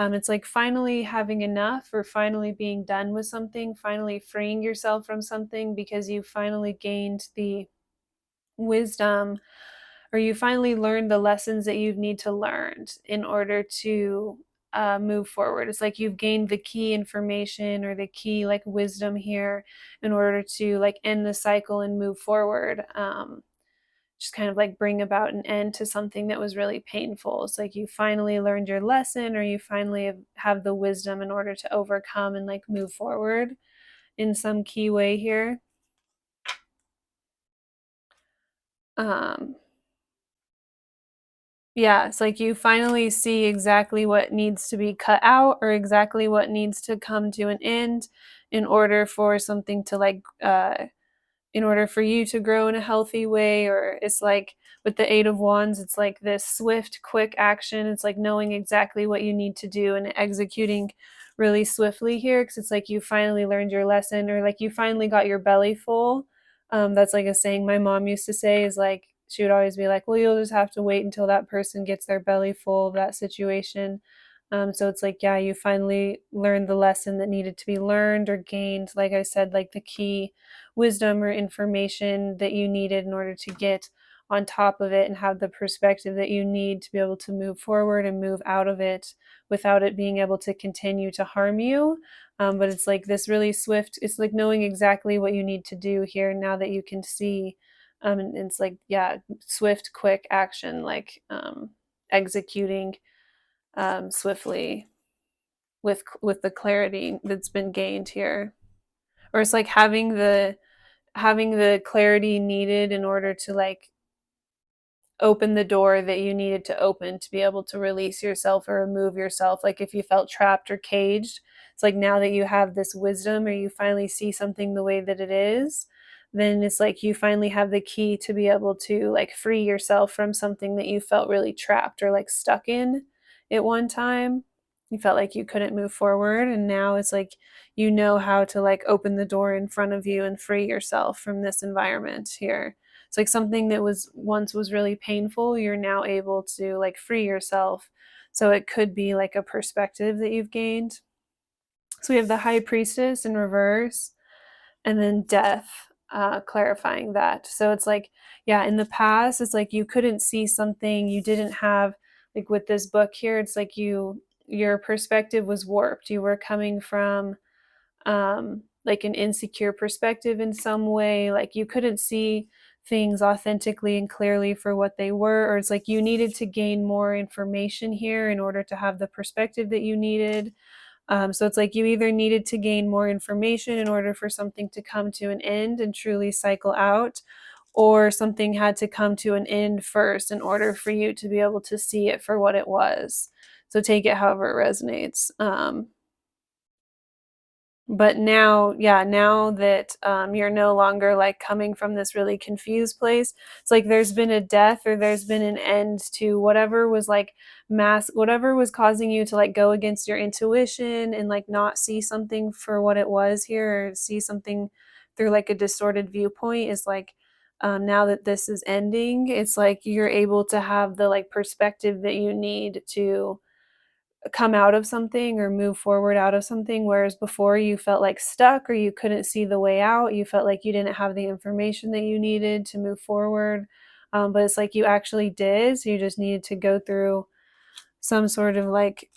it's like finally having enough, or finally being done with something, finally freeing yourself from something because you finally gained the wisdom, or you finally learned the lessons that you need to learn in order to move forward. It's like you've gained the key information or the key like wisdom here in order to like end the cycle and move forward. Just kind of like bring about an end to something that was really painful. It's like you finally learned your lesson, or you finally have the wisdom in order to overcome and like move forward in some key way here. Um, Yeah, it's like you finally see exactly what needs to be cut out, or exactly what needs to come to an end in order for something to like in order for you to grow in a healthy way. Or it's like with the Eight of Wands, it's like this swift, quick action. It's like knowing exactly what you need to do and executing really swiftly here, because it's like you finally learned your lesson, or like you finally got your belly full. That's like a saying my mom used to say, is like she would always be like, well, you'll just have to wait until that person gets their belly full of that situation. So it's like, yeah, you finally learned the lesson that needed to be learned or gained, like I said, like the key wisdom or information that you needed in order to get on top of it and have the perspective that you need to be able to move forward and move out of it without it being able to continue to harm you. But it's like this really swift, it's like knowing exactly what you need to do here now that you can see. And it's like, yeah, swift, quick action, like executing swiftly with the clarity that's been gained here. Or it's like having the clarity needed in order to like open the door that you needed to open to be able to release yourself or remove yourself. Like if you felt trapped or caged, it's like now that you have this wisdom, or you finally see something the way that it is, then it's like you finally have the key to be able to like free yourself from something that you felt really trapped or like stuck in at one time. You felt like you couldn't move forward, and now it's like you know how to like open the door in front of you and free yourself from this environment here. It's like something that was once was really painful, you're now able to like free yourself. So it could be like a perspective that you've gained. So we have the High Priestess in reverse, and then Death, clarifying that. So it's like, yeah, in the past, it's like you couldn't see something, you didn't have, like with this book here, it's like your perspective was warped. You were coming from like an insecure perspective in some way. Like you couldn't see things authentically and clearly for what they were, or it's like you needed to gain more information here in order to have the perspective that you needed. So it's like you either needed to gain more information in order for something to come to an end and truly cycle out, or something had to come to an end first in order for you to be able to see it for what it was. So take it however it resonates. But now, yeah, now that you're no longer like coming from this really confused place, it's like there's been a death, or there's been an end to whatever was like whatever was causing you to like go against your intuition and like not see something for what it was here, or see something through like a distorted viewpoint. Is like, now that this is ending, it's like you're able to have the like perspective that you need to come out of something or move forward out of something, whereas before you felt like stuck, or you couldn't see the way out, you felt like you didn't have the information that you needed to move forward. But it's like you actually did, so you just needed to go through some sort of like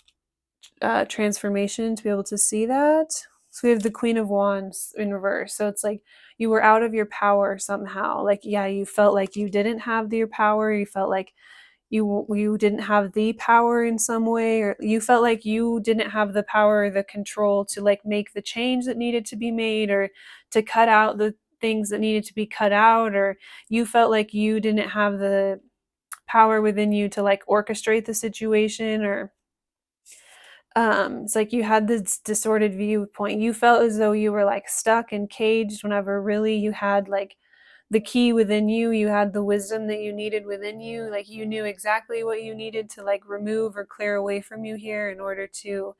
transformation to be able to see that. So we have the Queen of Wands in reverse, so it's like you were out of your power somehow. Like, yeah, you felt like you didn't have your power, you felt like you didn't have the power in some way, or you felt like you didn't have the power or the control to like make the change that needed to be made, or to cut out the things that needed to be cut out, or you felt like you didn't have the power within you to like orchestrate the situation, or it's like you had this distorted viewpoint. You felt as though you were like stuck and caged, whenever really you had like the key within you. You had the wisdom that you needed within you. Like you knew exactly what you needed to like remove or clear away from you here in order to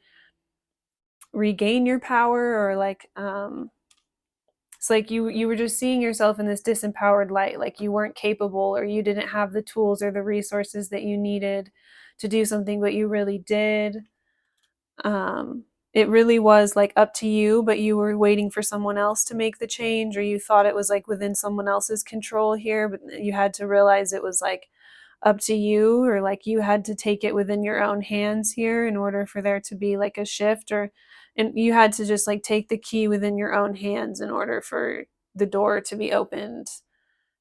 regain your power, or like it's like you were just seeing yourself in this disempowered light, like you weren't capable, or you didn't have the tools or the resources that you needed to do something, but you really did. It really was like up to you, but you were waiting for someone else to make the change, or you thought it was like within someone else's control here, but you had to realize it was like up to you, or like you had to take it within your own hands here in order for there to be like a shift, or and you had to just like take the key within your own hands in order for the door to be opened,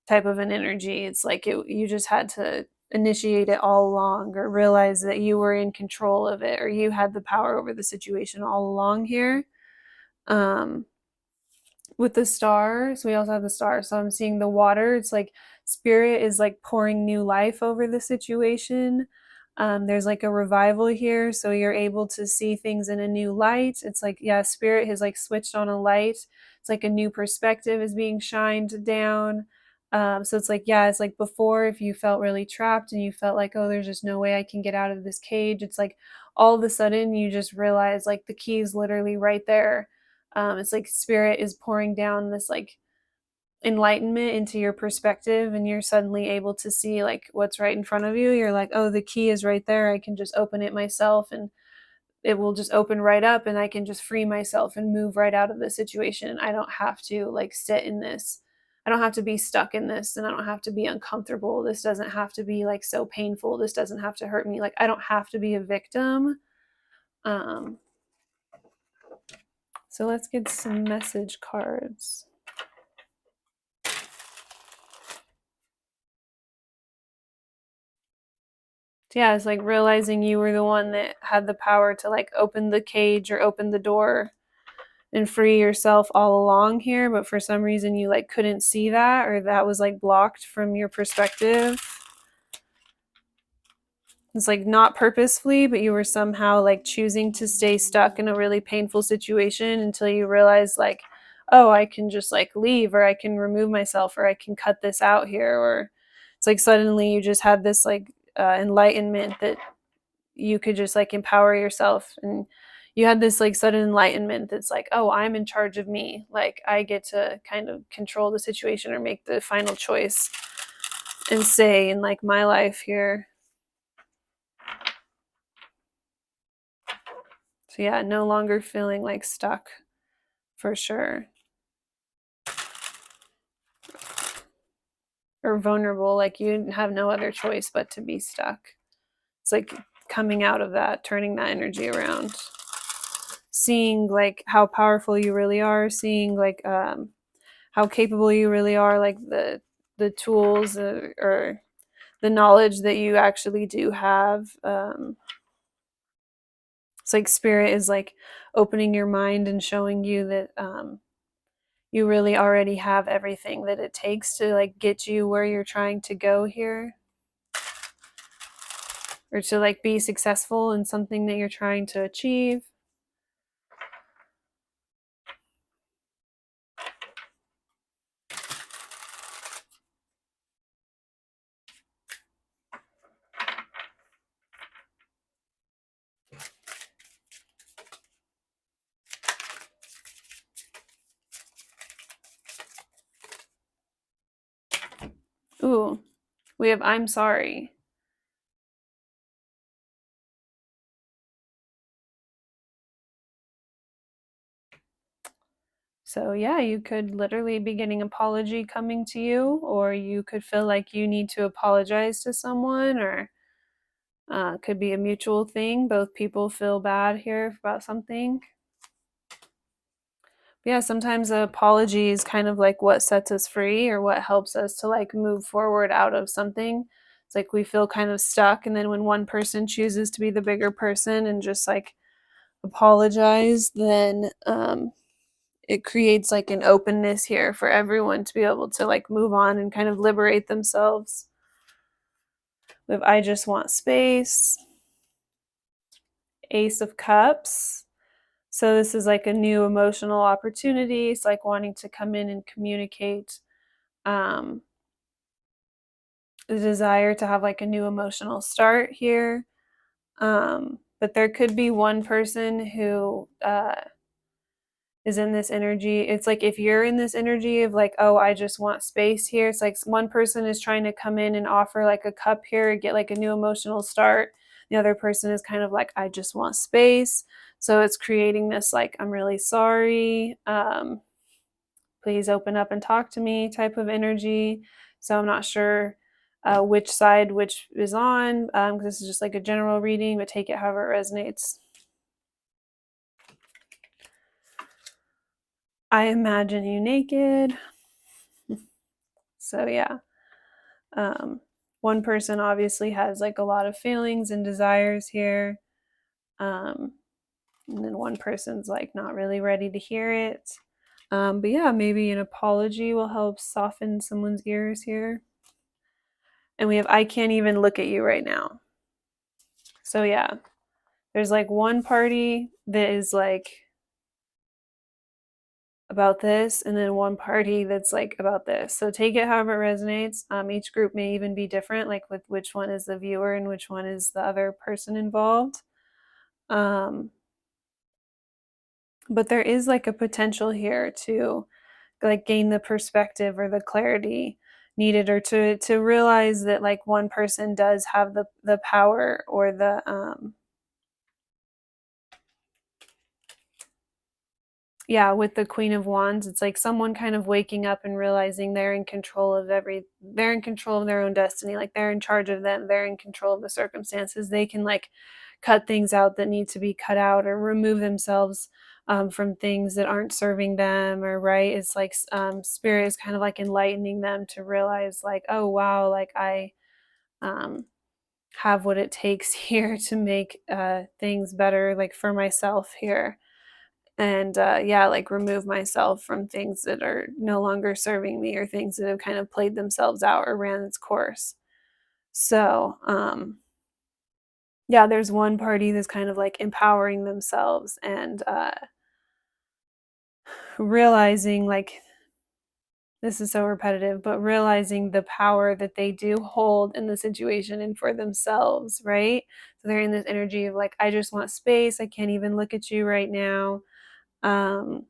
type of an energy. It's like you just had to initiate it all along, or realize that you were in control of it, or you had the power over the situation all along here. Um, with the stars, we also have the stars. So I'm seeing the water. It's like spirit is like pouring new life over the situation. There's like a revival here, so you're able to see things in a new light. It's like, yeah, spirit has like switched on a light. It's like a new perspective is being shined down. So it's like, yeah, it's like before, if you felt really trapped and you felt like, oh, there's just no way I can get out of this cage, it's like all of a sudden you just realize like the key is literally right there. It's like spirit is pouring down this like enlightenment into your perspective, and you're suddenly able to see like what's right in front of you. You're like, oh, the key is right there. I can just open it myself, and it will just open right up, and I can just free myself and move right out of the situation. I don't have to like sit in this. I don't have to be stuck in this, and I don't have to be uncomfortable. This doesn't have to be like so painful. This doesn't have to hurt me. Like I don't have to be a victim. Um, so let's get some message cards. Yeah, it's like realizing you were the one that had the power to like open the cage or open the door and free yourself all along here, but for some reason you like couldn't see that, or that was like blocked from your perspective. It's like not purposefully, but you were somehow like choosing to stay stuck in a really painful situation until you realize like, oh, I can just like leave, or I can remove myself, or I can cut this out here, or it's like suddenly you just had this like enlightenment that you could just like empower yourself, and you had this like sudden enlightenment that's like, oh, I'm in charge of me, like I get to kind of control the situation or make the final choice and say in like my life here. So yeah, no longer feeling like stuck, for sure, or vulnerable, like you have no other choice but to be stuck. It's like coming out of that, turning that energy around, seeing like how powerful you really are, seeing like how capable you really are, like the tools or the knowledge that you actually do have. It's like spirit is like opening your mind and showing you that you really already have everything that it takes to like get you where you're trying to go here, or to like be successful in something that you're trying to achieve. Ooh, we have I'm sorry. So yeah, you could literally be getting an apology coming to you, or you could feel like you need to apologize to someone, or could be a mutual thing. Both people feel bad here about something. Yeah, sometimes an apology is kind of like what sets us free, or what helps us to like move forward out of something. It's like we feel kind of stuck, and then when one person chooses to be the bigger person and just like apologize, then it creates like an openness here for everyone to be able to like move on and kind of liberate themselves. With I just want space, Ace of Cups. So this is like a new emotional opportunity. It's like wanting to come in and communicate the desire to have like a new emotional start here. But there could be one person who is in this energy. It's like if you're in this energy of like, oh, I just want space here. It's like one person is trying to come in and offer like a cup here, get like a new emotional start. The other person is kind of like, I just want space. So it's creating this like, I'm really sorry. Please open up and talk to me type of energy. So I'm not sure which side which is on, because this is just like a general reading, but take it however it resonates. I imagine you naked. So yeah, one person obviously has like a lot of feelings and desires here, and then one person's like not really ready to hear it. But yeah, maybe an apology will help soften someone's ears here. And we have I can't even look at you right now. So yeah, there's like one party that is like about this, and then one party that's like about this. So take it however it resonates. Each group may even be different, like with which one is the viewer and which one is the other person involved. But there is like a potential here to like gain the perspective or the clarity needed, or to realize that like one person does have the power or the yeah, with the Queen of Wands, it's like someone kind of waking up and realizing they're in control of they're in control of their own destiny. Like they're in charge of them. They're in control of the circumstances. They can like cut things out that need to be cut out, or remove themselves from things that aren't serving them, or right. It's like spirit is kind of like enlightening them to realize like, oh wow, like I have what it takes here to make things better, like for myself here. And yeah, like remove myself from things that are no longer serving me, or things that have kind of played themselves out or ran its course. So yeah, there's one party that's kind of like empowering themselves and realizing like, this is so repetitive, but realizing the power that they do hold in the situation and for themselves, right? So they're in this energy of like, I just want space. I can't even look at you right now. um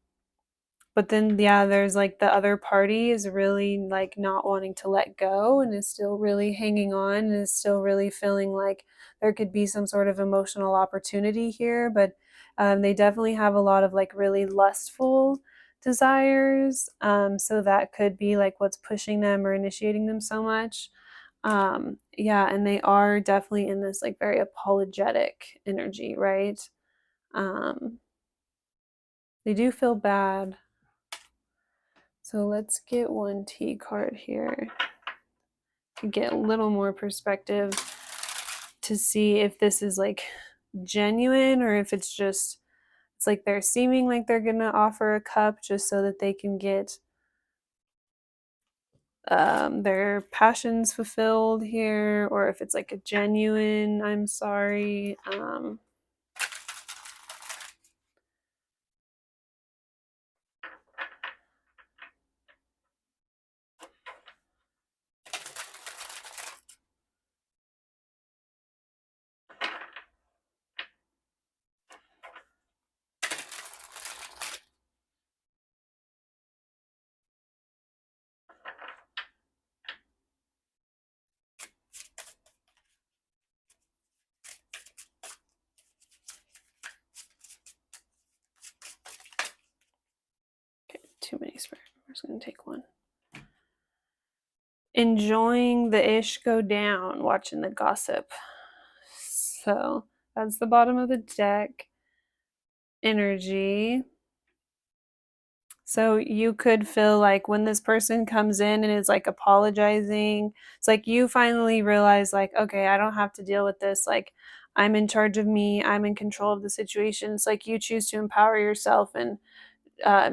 But then, yeah, there's like the other party is really like not wanting to let go, and is still really hanging on, and is still really feeling like there could be some sort of emotional opportunity here. But they definitely have a lot of like really lustful desires. So that could be like what's pushing them or initiating them so much. Yeah, and they are definitely in this like very apologetic energy, right? Um, they do feel bad. So let's get one T card here to get a little more perspective, to see if this is like genuine, or if it's just, it's like they're seeming like they're gonna offer a cup just so that they can get their passions fulfilled here, or if it's like a genuine I'm sorry. Okay, too many spread. I'm just gonna take one. Enjoying the ish go down, watching the gossip. So that's the bottom of the deck energy. So you could feel like when this person comes in and is like apologizing, it's like you finally realize, like, okay, I don't have to deal with this. Like, I'm in charge of me, I'm in control of the situation. It's like you choose to empower yourself and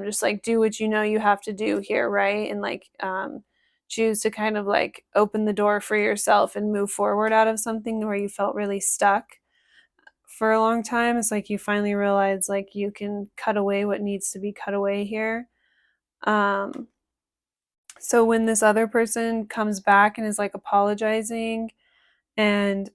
just like do what you know you have to do here, right? And like choose to kind of like open the door for yourself and move forward out of something where you felt really stuck for a long time. It's like you finally realize like you can cut away what needs to be cut away here. um so when this other person comes back and is like apologizing and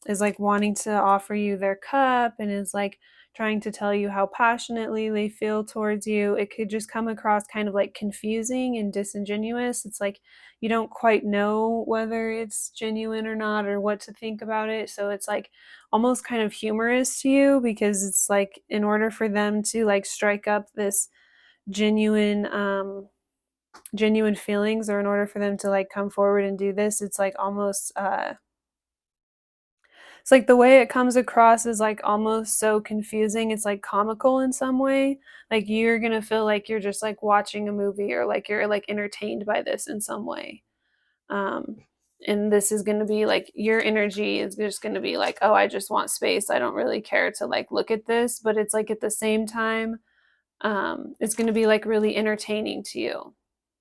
is like wanting to offer you their cup and is like trying to tell you how passionately they feel towards you, it could just come across kind of like confusing and disingenuous. It's like you don't quite know whether it's genuine or not or what to think about it. So it's like almost kind of humorous to you because it's like in order for them to like strike up this genuine genuine feelings, or in order for them to like come forward and do this, it's like almost it's like the way it comes across is like almost so confusing. It's like comical in some way. Like you're gonna feel like you're just like watching a movie or like you're like entertained by this in some way. Um, and this is gonna be like your energy is just gonna be like, oh, I just want space. I don't really care to like look at this. But it's like at the same time, it's gonna be like really entertaining to you.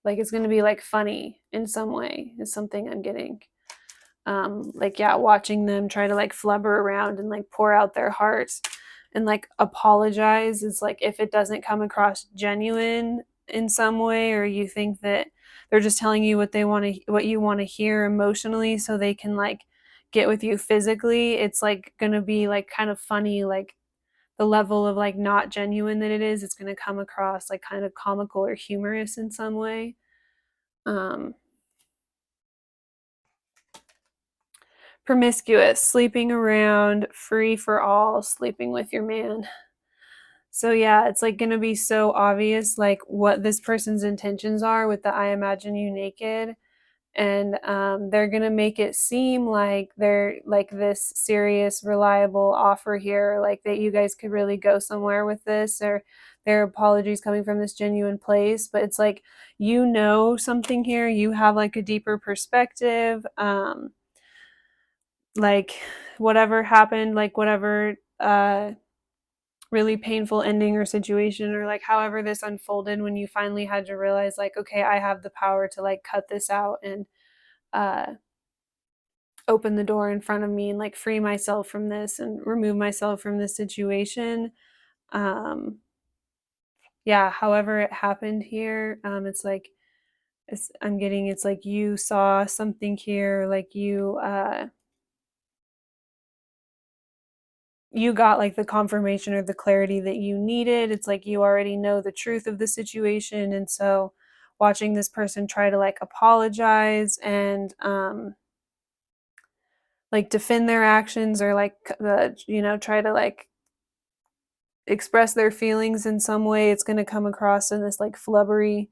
Like it's gonna be like funny in some way, is something I'm getting. Like yeah, watching them try to like flubber around and like pour out their hearts and like apologize is like if it doesn't come across genuine in some way, or you think that they're just telling you what they want to what you want to hear emotionally so they can like get with you physically, it's like gonna be like kind of funny, like the level of like not genuine that it is, it's gonna come across like kind of comical or humorous in some way. um Promiscuous, sleeping around, free for all, sleeping with your man. So yeah, it's like gonna be so obvious like what this person's intentions are with the I imagine you naked. And they're gonna make it seem like they're like this serious, reliable offer here, like that you guys could really go somewhere with this, or their apologies coming from this genuine place. But it's like you know something here, you have like a deeper perspective. Like whatever happened, like whatever really painful ending or situation, or like however this unfolded, when you finally had to realize like, okay, I have the power to like cut this out and uh open the door in front of me and like free myself from this and remove myself from this situation. um yeah, however it happened here, it's like I'm getting, it's like you saw something here, like you got like the confirmation or the clarity that you needed. It's like you already know the truth of the situation. And so watching this person try to like apologize and like defend their actions, or like try to like express their feelings in some way, it's going to come across in this like flubbery,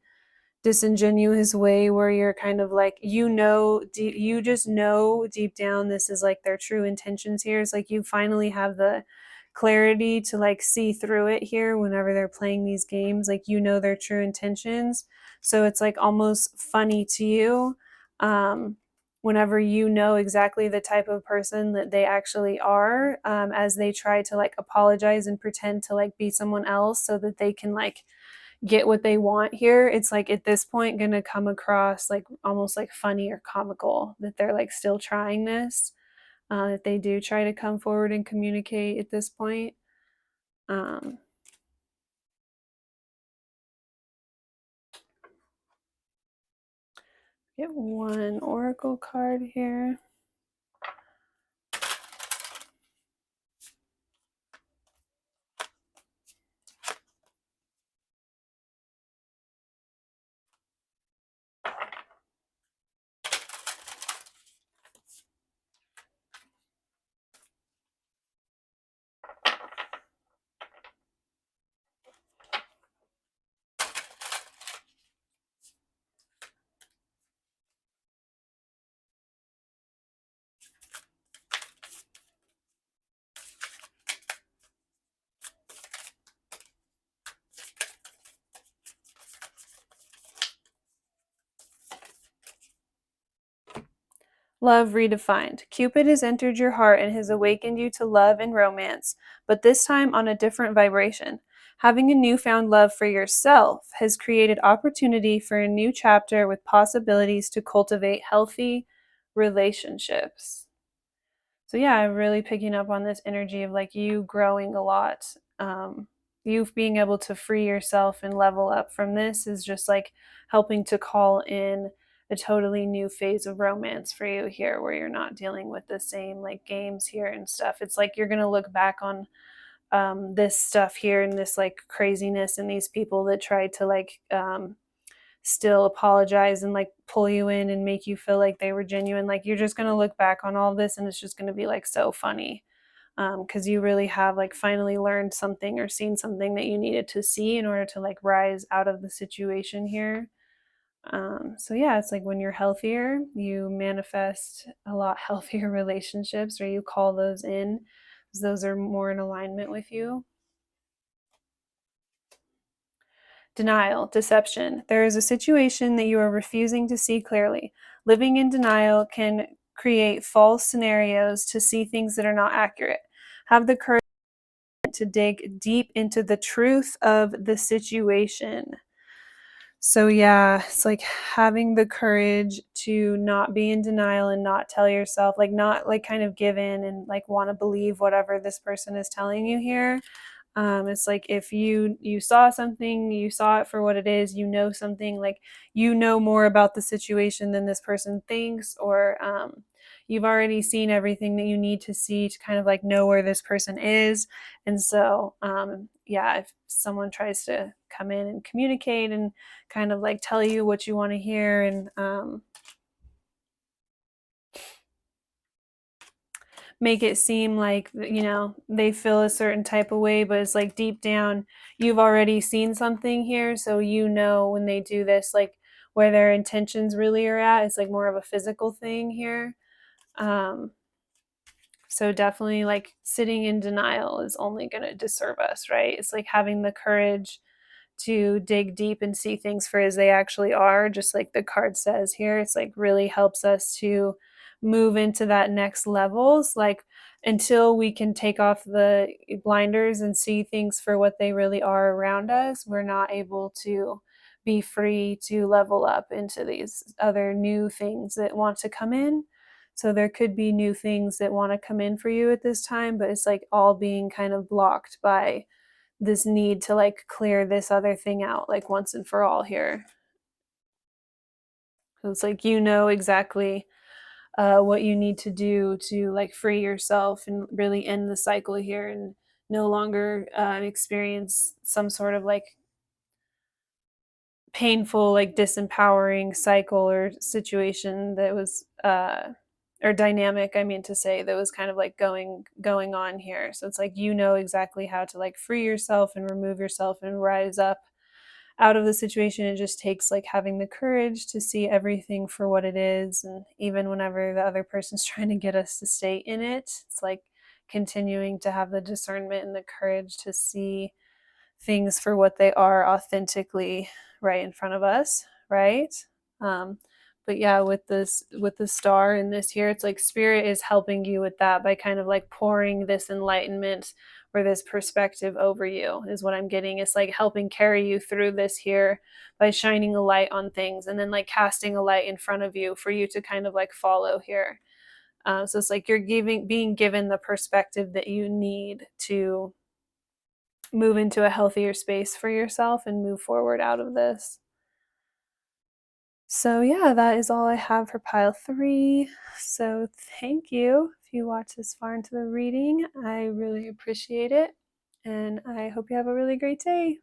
disingenuous way where you're kind of like, you just know deep down this is like their true intentions here. It's like you finally have the clarity to like see through it here whenever they're playing these games, like you know their true intentions. So it's like almost funny to you, um, whenever you know exactly the type of person that they actually are, as they try to like apologize and pretend to like be someone else so that they can like get what they want here. It's like at this point gonna come across like almost like funny or comical that they're like still trying this, that they do try to come forward and communicate at this point. um get one oracle card here. Love redefined. Cupid has entered your heart and has awakened you to love and romance, but this time on a different vibration. Having a newfound love for yourself has created opportunity for a new chapter with possibilities to cultivate healthy relationships. So yeah, I'm really picking up on this energy of like you growing a lot. You being able to free yourself and level up from this is just like helping to call in a totally new phase of romance for you here, where you're not dealing with the same like games here and stuff. It's like you're gonna look back on this stuff here and this like craziness and these people that try to like still apologize and like pull you in and make you feel like they were genuine. Like you're just going to look back on all this and it's just going to be like so funny, because you really have like finally learned something or seen something that you needed to see in order to like rise out of the situation here. So yeah, it's like when you're healthier, you manifest a lot healthier relationships, or you call those in because those are more in alignment with you. Denial, deception. There is a situation that you are refusing to see clearly. Living in denial can create false scenarios to see things that are not accurate. Have the courage to dig deep into the truth of the situation. So, yeah, it's like having the courage to not be in denial and not tell yourself, like, not like kind of give in and like want to believe whatever this person is telling you here. It's like if you saw something, you saw it for what it is, you know something, like you know more about the situation than this person thinks, or you've already seen everything that you need to see to kind of like know where this person is. And so, yeah, if someone tries to come in and communicate and kind of like tell you what you want to hear and make it seem like they feel a certain type of way, but it's like deep down you've already seen something here, so when they do this, like where their intentions really are at. It's like more of a physical thing here. um so definitely like sitting in denial is only going to disserve us, right? It's like having the courage to dig deep and see things for as they actually are, just like the card says here. It's like really helps us to move into that next levels, like until we can take off the blinders and see things for what they really are around us, we're not able to be free to level up into these other new things that want to come in. So there could be new things that want to come in for you at this time, but it's like all being kind of blocked by this need to like clear this other thing out like once and for all here. So it's like exactly what you need to do to like free yourself and really end the cycle here and no longer experience some sort of like painful, like disempowering cycle or situation that was or dynamic, I mean to say, that was kind of like going on here. So it's like exactly how to like free yourself and remove yourself and rise up out of the situation. It just takes like having the courage to see everything for what it is. And even whenever the other person's trying to get us to stay in it, it's like continuing to have the discernment and the courage to see things for what they are authentically right in front of us, right? Um, but yeah, with the star in this here, it's like spirit is helping you with that by kind of like pouring this enlightenment or this perspective over you, is what I'm getting. It's like helping carry you through this here by shining a light on things and then like casting a light in front of you for you to kind of like follow here. So it's like you're being given the perspective that you need to move into a healthier space for yourself and move forward out of this. So, yeah, that is all I have for pile 3. So, thank you if you watched this far into the reading. I really appreciate it. And I hope you have a really great day.